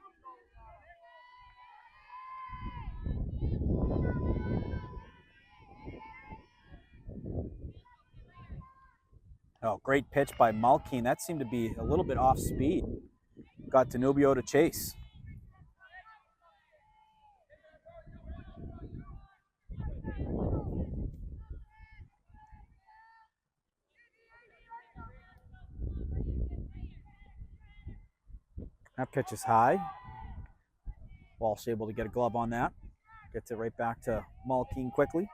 Oh, great pitch by Malkeen. That seemed to be a little bit off speed. Got Danubio to chase. That pitch is high. Walsh able to get a glove on that. Gets it right back to Malkeen quickly.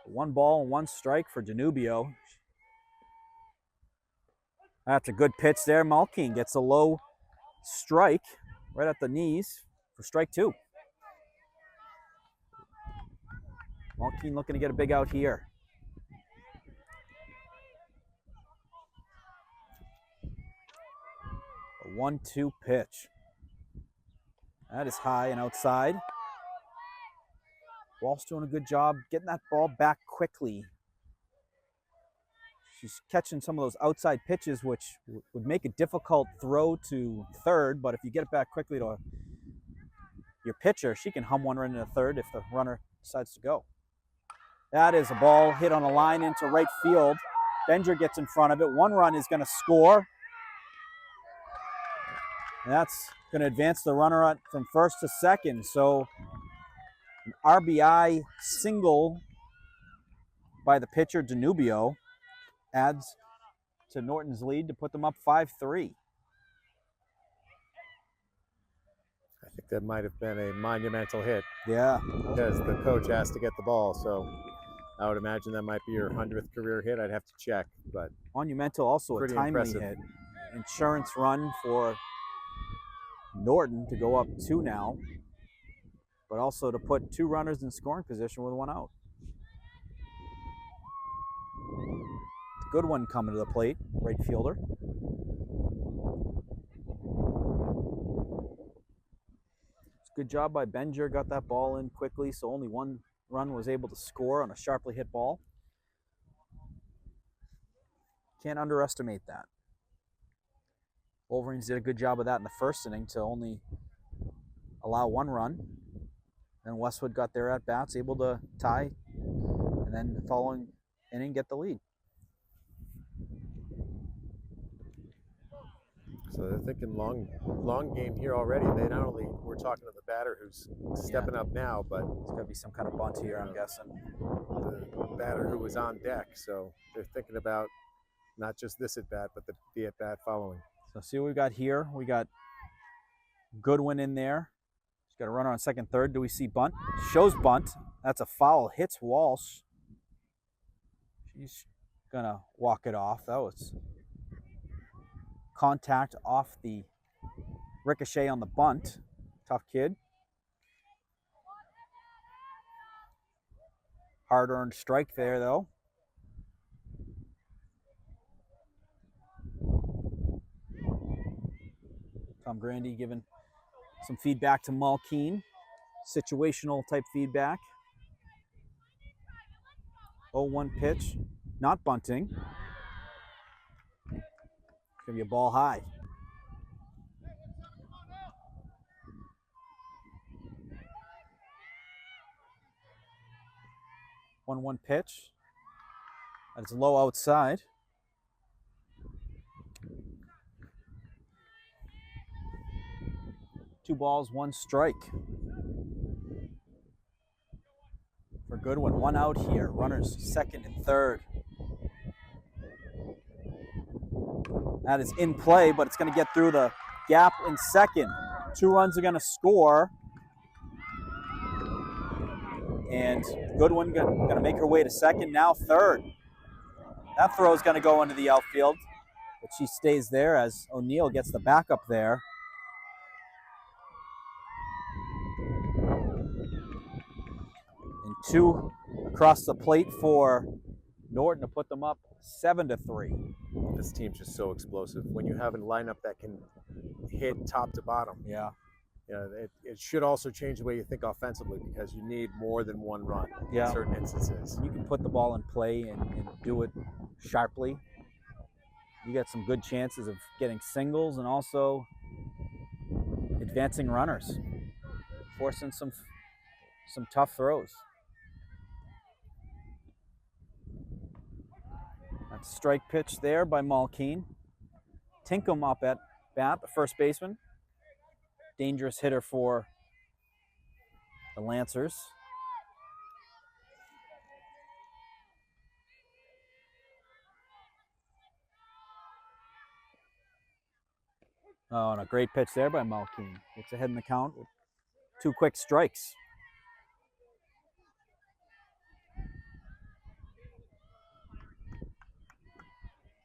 One ball and 1 strike for Danubio. That's a good pitch there. Malkeen gets a low strike right at the knees for strike 2. Malkeen looking to get a big out here. A 1-2 pitch. That is high and outside. Walsh doing a good job getting that ball back quickly. She's catching some of those outside pitches, which would make a difficult throw to third, but if you get it back quickly to your pitcher, she can hum one run into third if the runner decides to go. That is a ball hit on a line into right field. Benger gets in front of it. 1 run is going to score. And that's going to advance the runner from first to second. So an RBI single by the pitcher, Danubio, adds to Norton's lead to put them up 5-3. I think that might have been a monumental hit Yeah. because the coach asked to get the ball. So I would imagine that might be your 100th career hit. I'd have to check, but Monumental, also a Pretty timely impressive. hit. Insurance run for Norton to go up 2 now, but also to put 2 runners in scoring position with 1 out. Good one coming to the plate, right fielder. Good job by Benger, got that ball in quickly, so only 1 run was able to score on a sharply hit ball. Can't underestimate that. Wolverines did a good job of that in the first inning to only allow 1 run. Then Westwood got their at-bats, able to tie, and then the following inning get the lead. So they're thinking long game here already. They not only we're talking to the batter who's stepping up now, but It's got to be some kind of bunt here, I'm guessing. the batter who was on deck. So they're thinking about not just this at bat, but the at bat following. So see what we got here. We got Goodwin in there. He's got a runner on second, third. Do we see bunt? Shows bunt. That's a foul. Hits Walsh. She's gonna walk it off. That was contact off the ricochet on the bunt. Tough kid. Hard-earned strike there, though. Tom Grandy giving some feedback to Malkeen. Situational type feedback. 0-1 pitch. Not bunting. Gonna be a ball high. One pitch. That's low outside. Two balls, 1 strike. For Goodwin, 1 out here. Runners second and third. That is in play, but it's going to get through the gap in second. 2 runs are going to score. And Goodwin going to make her way to second, now third. That throw is going to go into the outfield, but she stays there as O'Neill gets the backup there. And 2 across the plate for Norton to put them up 7-3. This team's just so explosive. When you have a lineup that can hit top to bottom, Yeah. It should also change the way you think offensively because you need more than 1 run Yeah. in certain instances. You can put the ball in play and do it sharply. You got some good chances of getting singles and also advancing runners, forcing some tough throws. That's a strike pitch there by Malkeen. Tinkham up at bat, the first baseman. Dangerous hitter for the Lancers. Oh, and a great pitch there by Malkeen. Gets ahead in the count with 2 quick strikes.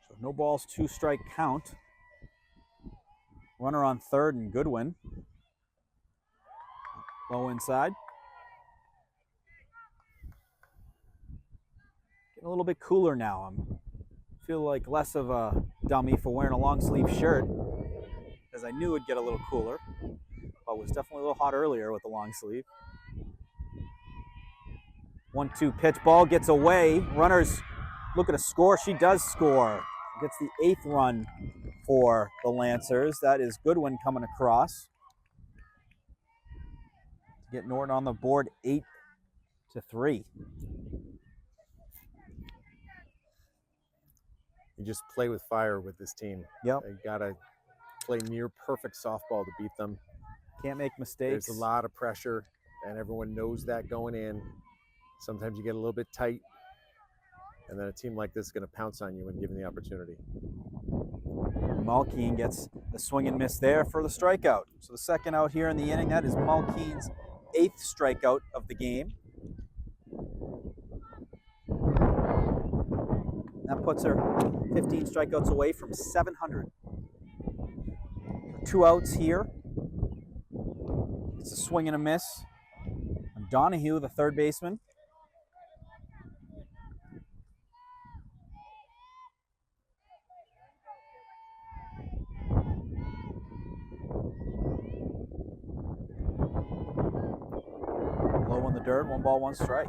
So no balls, 2 strike count. Runner on third and Goodwin. Low inside. Getting a little bit cooler now. I feel like less of a dummy for wearing a long sleeve shirt, as I knew it'd get a little cooler, but it was definitely a little hot earlier with the long sleeve. 1-2 pitch, ball gets away. Runners looking to score. She does score. Gets the 8th run for the Lancers. That is Goodwin coming across to get Norton on the board 8-3. You just play with fire with this team. Yep. You gotta play near perfect softball to beat them. Can't make mistakes. There's a lot of pressure, and everyone knows that going in. Sometimes you get a little bit tight, and then a team like this is going to pounce on you when given the opportunity. Malkeen gets the swing and miss there for the strikeout. So the second out here in the inning, that is Malkeen's 8th strikeout of the game. That puts her 15 strikeouts away from 700. 2 outs here. It's a swing and a miss. And Donahue, the third baseman. Low in the dirt, 1 ball, 1 strike.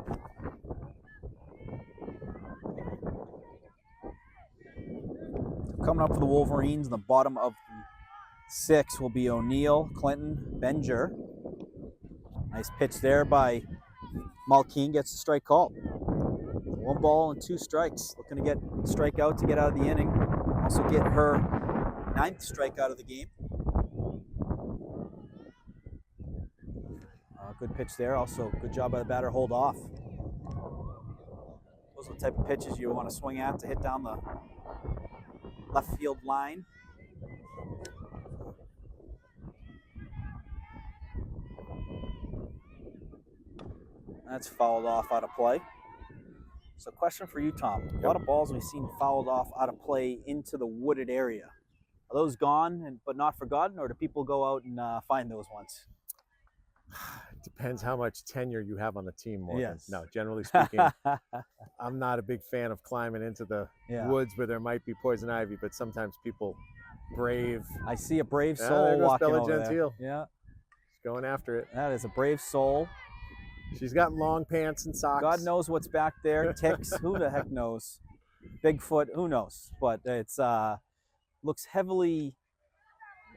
Coming up for the Wolverines in the bottom of 6 will be O'Neill, Clinton, Benger. Nice pitch there by Malkeen, gets a strike called. 1 ball and 2 strikes. Looking to get a strikeout to get out of the inning. Also get her 9th strikeout of the game. Good pitch there. Also, good job by the batter, hold off. Those are the type of pitches you want to swing at to hit down the left field line. That's fouled off out of play. So question for you, Tom. A lot of balls we've seen fouled off out of play into the wooded area. Are those gone but not forgotten, or do people go out and find those ones? It depends how much tenure you have on the team, Morgan. Yes. No, generally speaking, I'm not a big fan of climbing into the woods where there might be poison ivy, but sometimes people brave. I see a brave There soul goes walking Bella over Gentile. there. Yeah, She's going after it. that is a brave soul. She's got long pants and socks. God knows what's back there. Ticks, who the heck knows? Bigfoot, who knows? But it's looks heavily.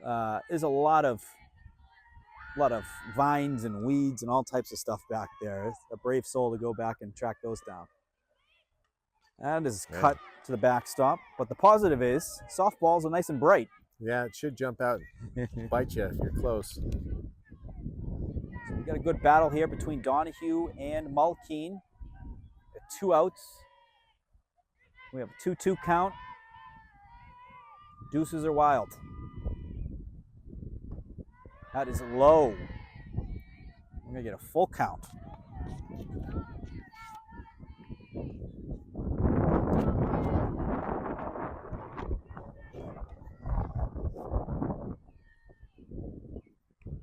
There's a lot of vines and weeds and all types of stuff back there. It's a brave soul to go back and track those down. That is cut to the backstop. But the positive is softballs are nice and bright. Yeah, it should jump out and bite you if you're close. So we got a good battle here between Donahue and Malkeen. 2 outs. We have a 2-2 count. Deuces are wild. That is low. We're going to get a full count.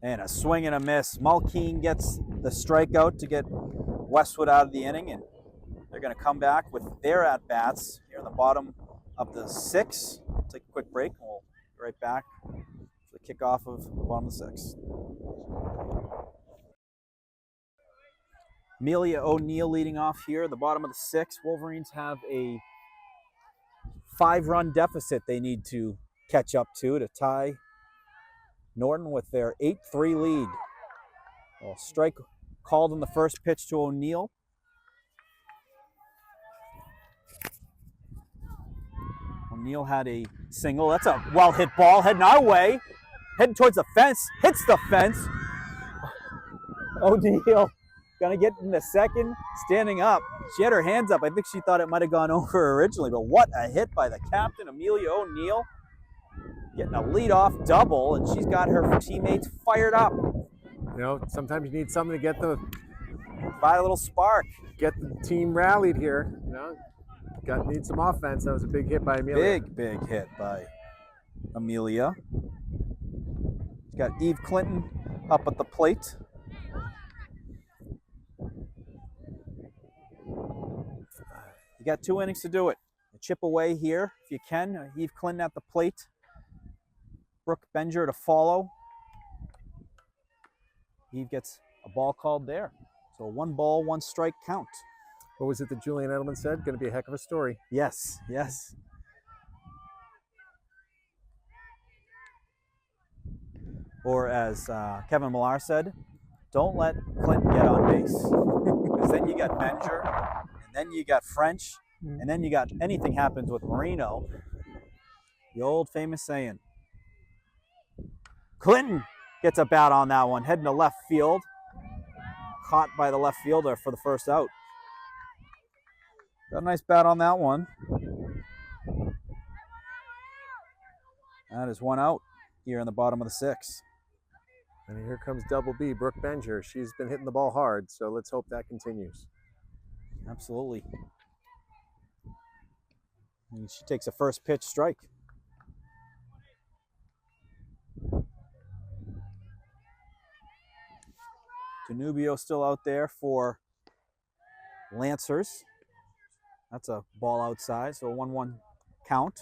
And a swing and a miss. Malkeen gets the strikeout to get Westwood out of the inning, and they're going to come back with their at-bats here in the bottom of the 6th. We'll take a quick break, and we'll be right back for the kickoff of the bottom of the 6th. Amelia O'Neill leading off here, the bottom of the 6th. Wolverines have a 5-run deficit they need to catch up to tie Norton with their 8-3 lead. A strike called in the first pitch to O'Neill. O'Neill had a single. That's a well-hit ball heading our way. Heading towards the fence. Hits the fence. O'Neill gonna get in the second, standing up. She had her hands up. I think she thought it might have gone over originally, but what a hit by the captain, Amelia O'Neill. Getting a leadoff double, and she's got her teammates fired up. You know, sometimes you need something to get By a little spark. the team rallied here. You know, need some offense. That was a big hit by Amelia. Big hit by Amelia. She's got Eve Clinton up at the plate. You got 2 innings to do it. Chip away here if you can. Eve Clinton at the plate. Brooke Benger to follow. Eve gets a ball called there. So 1 ball, 1 strike count. What was it that Julian Edelman said? Going to be a heck of a story. Yes. Or as Kevin Millar said, don't let Clinton get on base. Because then you got Benger, and then you got French, and then you got anything happens with Marino. The old famous saying. Clinton gets a bat on that one, heading to left field. Caught by the left fielder for the first out. Got a nice bat on that one. That is 1 out here in the bottom of the 6th. And here comes Double B, Brooke Benger. She's been hitting the ball hard, so let's hope that continues. Absolutely. And she takes a first pitch strike. Danubio still out there for Lancers. That's a ball outside, so a 1-1 count.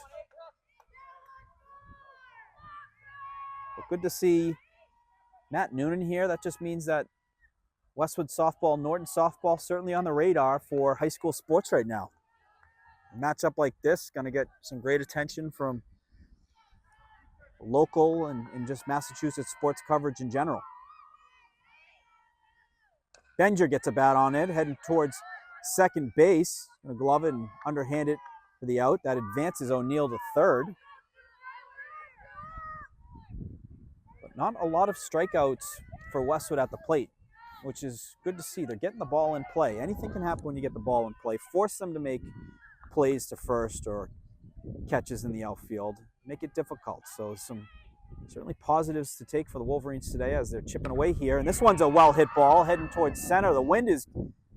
But good to see Matt Noonan here. That just means that Westwood Softball, Norton Softball, certainly on the radar for high school sports right now. A matchup like this, going to get some great attention from local and just Massachusetts sports coverage in general. Benger gets a bat on it, heading towards second base. Gonna glove it and underhand it for the out. That advances O'Neill to third. But not a lot of strikeouts for Westwood at the plate, which is good to see. They're getting the ball in play. Anything can happen when you get the ball in play. Force them to make plays to first or catches in the outfield. Make it difficult. So some certainly positives to take for the Wolverines today as they're chipping away here. And this one's a well-hit ball heading towards center. The wind is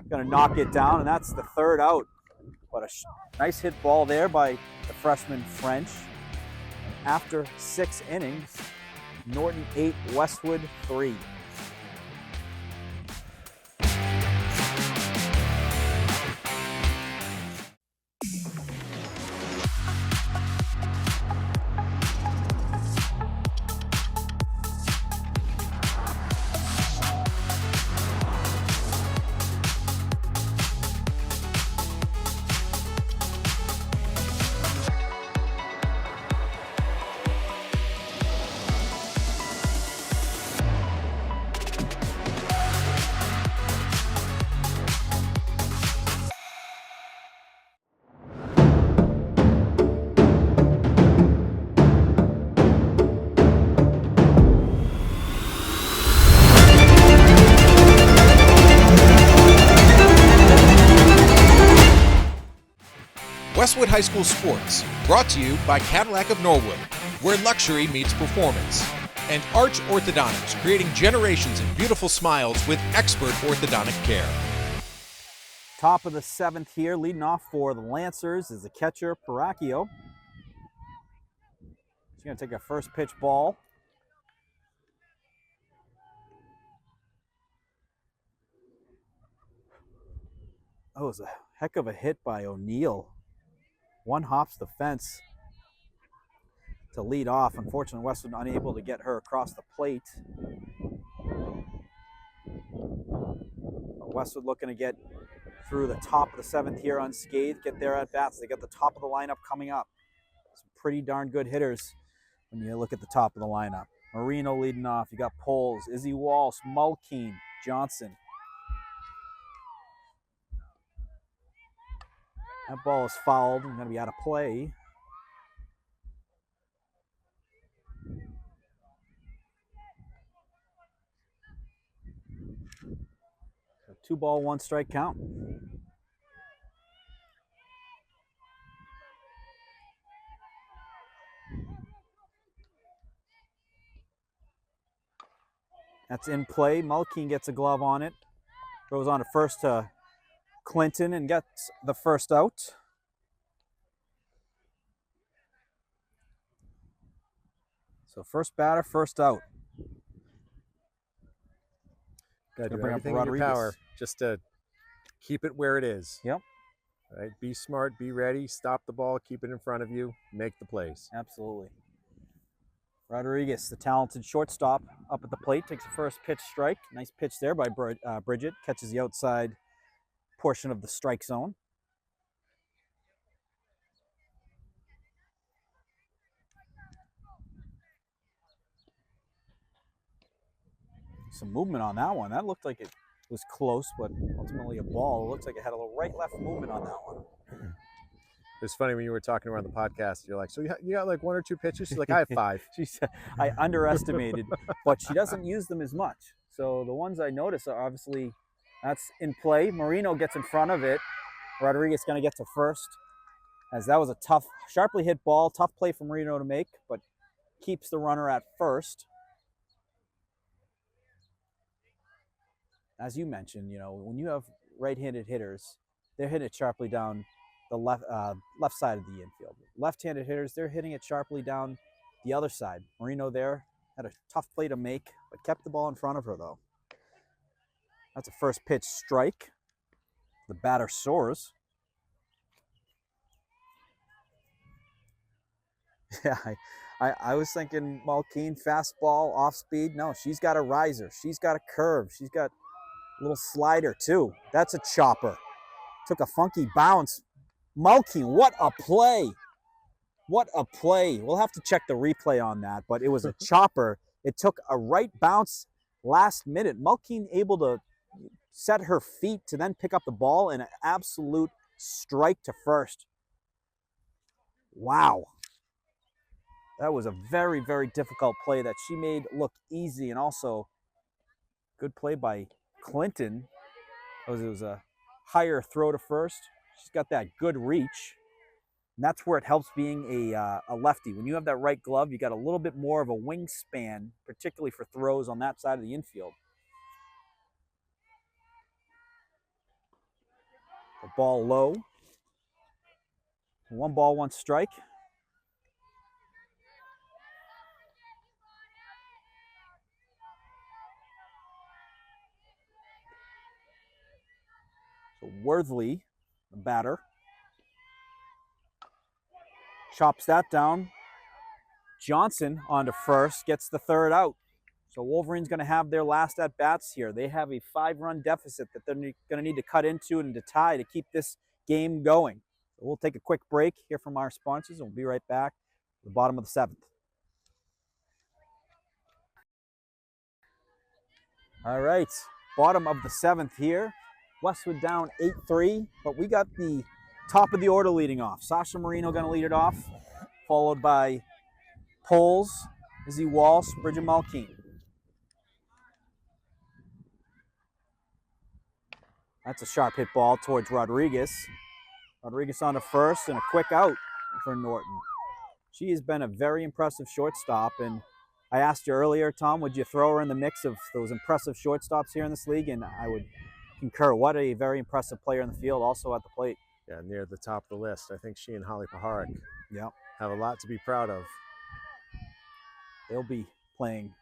going to knock it down, and that's the third out. But a nice hit ball there by the freshman French. And after 6 innings, Norton 8, Westwood 3. Westwood High School Sports, brought to you by Cadillac of Norwood, where luxury meets performance, and Arch Orthodontics, creating generations of beautiful smiles with expert orthodontic care. Top of the 7th here, leading off for the Lancers is the catcher, Paracchio. He's going to take a first pitch ball. Oh, it was a heck of a hit by O'Neill. One hops the fence to lead off. Unfortunately, Westwood unable to get her across the plate. Westwood looking to get through the top of the 7th here unscathed, get their at-bats. They got the top of the lineup coming up. Some pretty darn good hitters when you look at the top of the lineup. Marino leading off. You got Poles, Izzy Walsh, Mulkeen, Johnson. That ball is fouled and going to be out of play. So 2-ball, 1-strike count. That's in play. Mulkeen gets a glove on it. Throws on to first to Clinton and gets the first out. So first batter, first out. Got to do bring up everything in your Rodriguez. power just to keep it where it is. Yep. Right? Be smart, be ready, stop the ball, keep it in front of you, make the plays. Absolutely. Rodriguez, the talented shortstop, up at the plate, takes a first pitch strike. Nice pitch there by Bridget. Catches the outside portion of the strike zone. Some movement on that one. That looked like it was close, but ultimately a ball. It looks like it had a little right-left movement on that one. It's funny when you were talking around the podcast, you're like, so you got like 1 or 2 pitches? She's like, I have 5. She said, I underestimated, but she doesn't use them as much. So the ones I notice are obviously, that's in play. Marino gets in front of it. Rodriguez going to get to first, as that was a tough, sharply hit ball. Tough play for Marino to make, but keeps the runner at first. As you mentioned, you know, when you have right-handed hitters, they're hitting it sharply down the left side of the infield. Left-handed hitters, they're hitting it sharply down the other side. Marino there had a tough play to make, but kept the ball in front of her, though. That's a first pitch strike. The batter soars. Yeah, I was thinking Mulkeen, fastball, off speed. No, she's got a riser. She's got a curve. She's got a little slider, too. That's a chopper. Took a funky bounce. Mulkeen, what a play. What a play. We'll have to check the replay on that, but it was a chopper. It took a right bounce last minute. Malkeen able to set her feet to then pick up the ball and an absolute strike to first. Wow. That was a very, very difficult play that she made look easy, and also good play by Clinton. It was a higher throw to first. She's got that good reach. And that's where it helps being a lefty. When you have that right glove, you got a little bit more of a wingspan, particularly for throws on that side of the infield. The ball low. 1 ball, 1 strike. So Worthley, the batter, chops that down. Johnson onto first, gets the 3rd out. So Wolverine's going to have their last at-bats here. They have a 5-run deficit that they're going to need to cut into and to tie to keep this game going. So we'll take a quick break here from our sponsors, and we'll be right back at the bottom of the 7th. All right, bottom of the 7th here. Westwood down 8-3, but we got the top of the order leading off. Sasha Marino going to lead it off, followed by Poles, Izzy Walsh, Bridget Malkeen. That's a sharp hit ball towards Rodriguez. Rodriguez on to first and a quick out for Norton. She has been a very impressive shortstop, and I asked you earlier, Tom, would you throw her in the mix of those impressive shortstops here in this league? And I would concur. What a very impressive player in the field, also at the plate. Yeah, near the top of the list. I think she and Holly Paharik Yep. have a lot to be proud of. They'll be playing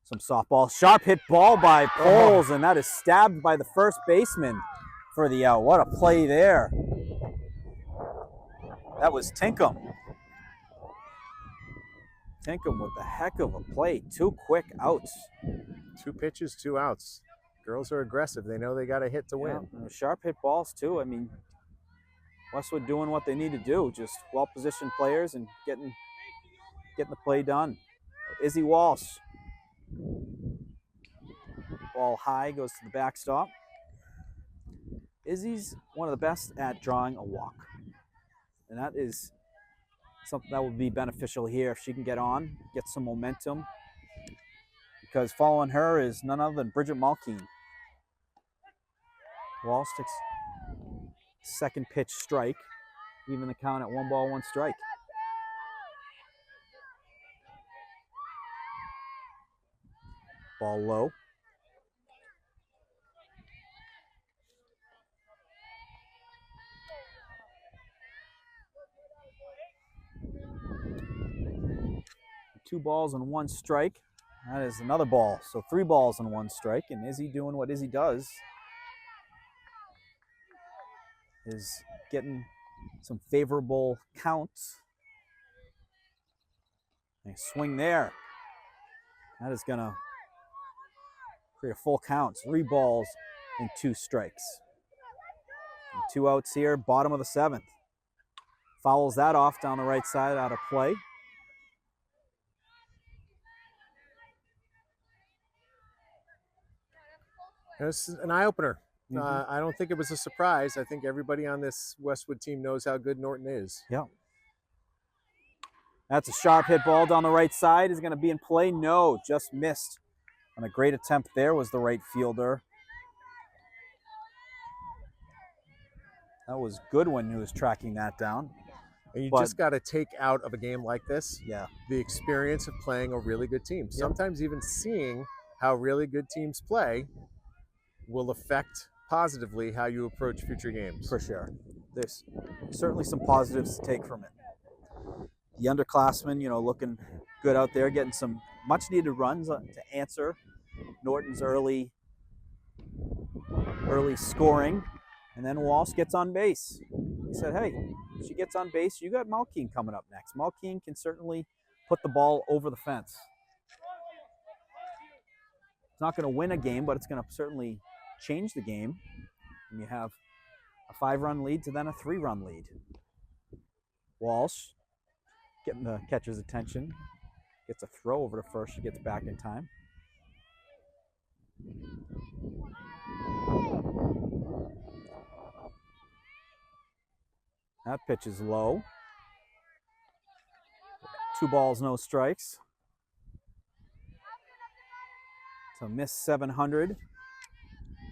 some softball. Sharp hit ball by Poles, and that is stabbed by the first baseman for the out. What a play there. That was Tinkham. Tinkham with the heck of a play. 2 quick outs. 2 pitches, 2 outs. Girls are aggressive. They know they got to hit to win. And sharp hit balls too. I mean, Westwood doing what they need to do. Just well-positioned players and getting the play done. Izzy Walsh. Ball high, goes to the backstop. Izzy's one of the best at drawing a walk. And that is something that would be beneficial here if she can get on, get some momentum. Because following her is none other than Bridget Malkeen. Walsh takes 2nd pitch strike, even the count at 1 ball, 1 strike. Ball low. Two balls and 1 strike. That is another ball. So 3 balls and 1 strike. And Izzy doing what Izzy does. Is getting some favorable counts. Nice swing there. That is going to create a full count. 3 balls and 2 strikes. And 2 outs here, bottom of the 7th. Fouls that off down the right side, out of play. It's an eye-opener. I don't think it was a surprise. I think everybody on this Westwood team knows how good Norton is. Yep. That's a sharp hit ball down the right side. Is going to be in play? No, just missed. And a great attempt there was the right fielder. That was Goodwin who was tracking that down. And you just got to take out of a game like this the experience of playing a really good team. Sometimes even seeing how really good teams play will affect positively how you approach future games. For sure. There's certainly some positives to take from it. The underclassmen, looking good out there, getting some much-needed runs to answer Norton's early scoring. And then Walsh gets on base. He said, hey, if she gets on base, you got Malkeen coming up next. Malkeen can certainly put the ball over the fence. It's not going to win a game, but it's going to certainly change the game. And you have a 5-run lead to then a 3-run lead. Walsh getting the catcher's attention. Gets a throw over to first. She gets back in time. That pitch is low. 2 balls, no strikes. So miss 700.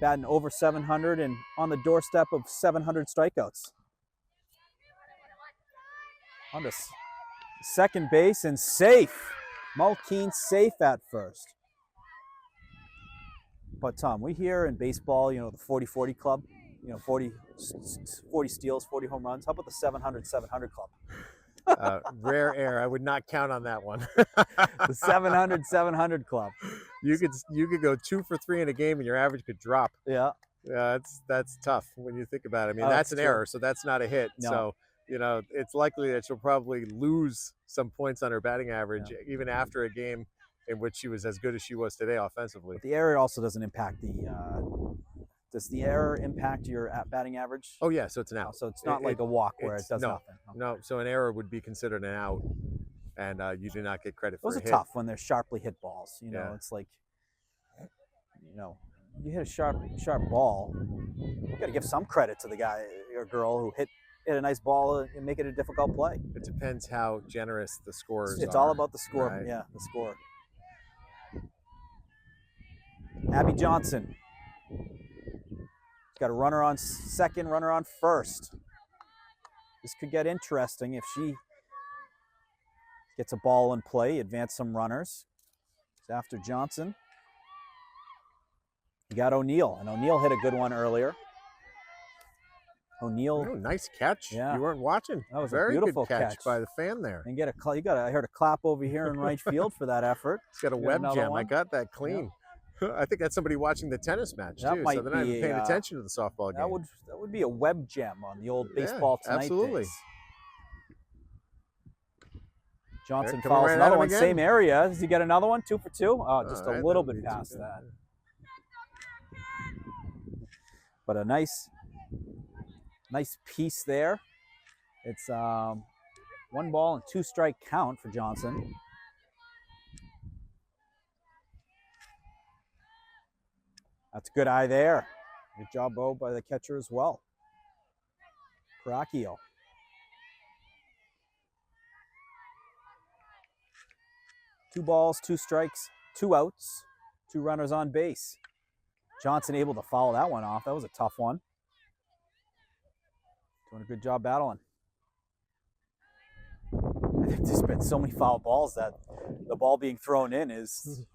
Batting over 700 and on the doorstep of 700 strikeouts. On to second base and safe. Mulkeen safe at first. But Tom, we hear in baseball, the 40-40 club, 40 steals, 40 home runs. How about the 700-700 club? Rare air. I would not count on that one. The 700-700 club. You could go 2 for 3 in a game and your average could drop. Yeah. That's tough when you think about it. I mean, Oh, that's an true. error, so that's not a hit. No. So, it's likely that she'll probably lose some points on her batting average even after a game in which she was as good as she was today offensively. The error also doesn't impact does the error impact your batting average? Oh yeah, so it's an out. So it's not like a walk where it does no, nothing. Okay. No, so an error would be considered an out, and you do not get credit for Those a are hit. tough when they're sharply hit balls. Yeah. It's like, you hit a sharp ball, you got to give some credit to the guy or girl who hit a nice ball and make it a difficult play. It depends how generous the scorers It's are. all about the score. Right. Yeah, the score. Abby Johnson. She's got a runner on second, runner on first. This could get interesting if she gets a ball in play, advance some runners. It's after Johnson. You got O'Neill, and O'Neill hit a good one earlier. O'Neill. Oh, nice catch. Yeah. You weren't watching. That was a very beautiful good catch catch. by the fan there. And I heard a clap over here in right field for that effort. He's got a Got web another jam. I one. got that clean. I think that's somebody watching the tennis match That too, so might they're not be even paying a, attention to the softball game. That would be a web gem on the old Yeah, baseball tonight. absolutely. Days. Johnson They're coming follows right at another him one, again. same area. Does he get another one? 2 for 2? Oh, just All right, a little that'd bit be too past good. that. But a nice piece there. It's 1 ball and 2 strike count for Johnson. That's a good eye there. Good job, Bo, by the catcher as well. Caracchio. Two balls, 2 strikes, 2 outs, 2 runners on base. Johnson able to foul that one off. That was a tough one. Doing a good job battling. I think there's been so many foul balls that the ball being thrown in is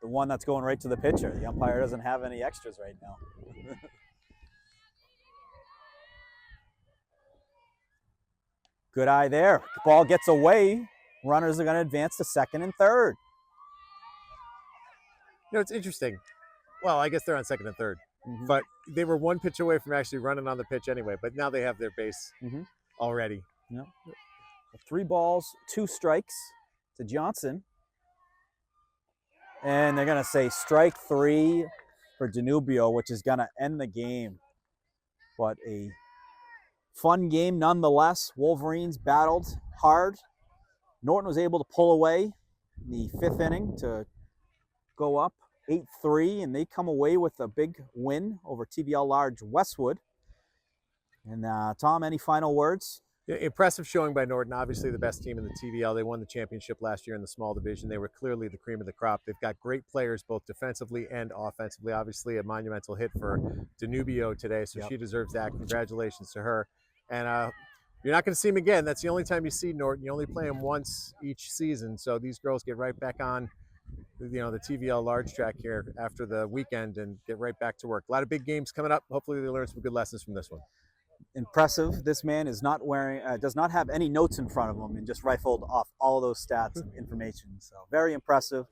the one that's going right to the pitcher. The umpire doesn't have any extras right now. Good eye there. The ball gets away. Runners are going to advance to second and third. It's interesting. Well, I guess they're on second and third, Mhm. but they were 1 pitch away from actually running on the pitch anyway. But now they have their base Mhm. already. 3 balls, 2 strikes to Johnson. And they're going to say strike 3 for Danubio, which is going to end the game. But a fun game nonetheless. Wolverines battled hard. Norton was able to pull away in the 5th inning to go up 8-3, and they come away with a big win over TVL Large Westwood. And Tom, any final words? Yeah, impressive showing by Norton. Obviously the best team in the TVL. They won the championship last year in the small division. They were clearly the cream of the crop. They've got great players both defensively and offensively. Obviously a monumental hit for Danubio today, so Yep. she deserves that. Congratulations to her. And you're not going to see him again. That's the only time you see Norton. You only play him once each season, so these girls get right back on the TVL large track here after the weekend and get right back to work. A lot of big games coming up. Hopefully they learn some good lessons from this one. Impressive. This man is not wearing, does not have any notes in front of him and just rifled off all of those stats and information. So very impressive.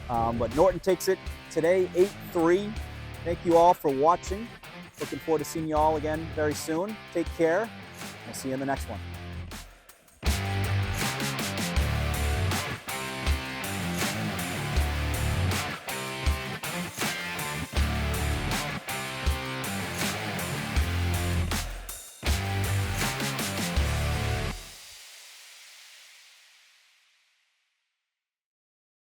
But Norton takes it today, 8-3. Thank you all for watching. Looking forward to seeing you all again very soon. Take care. We'll see you in the next one.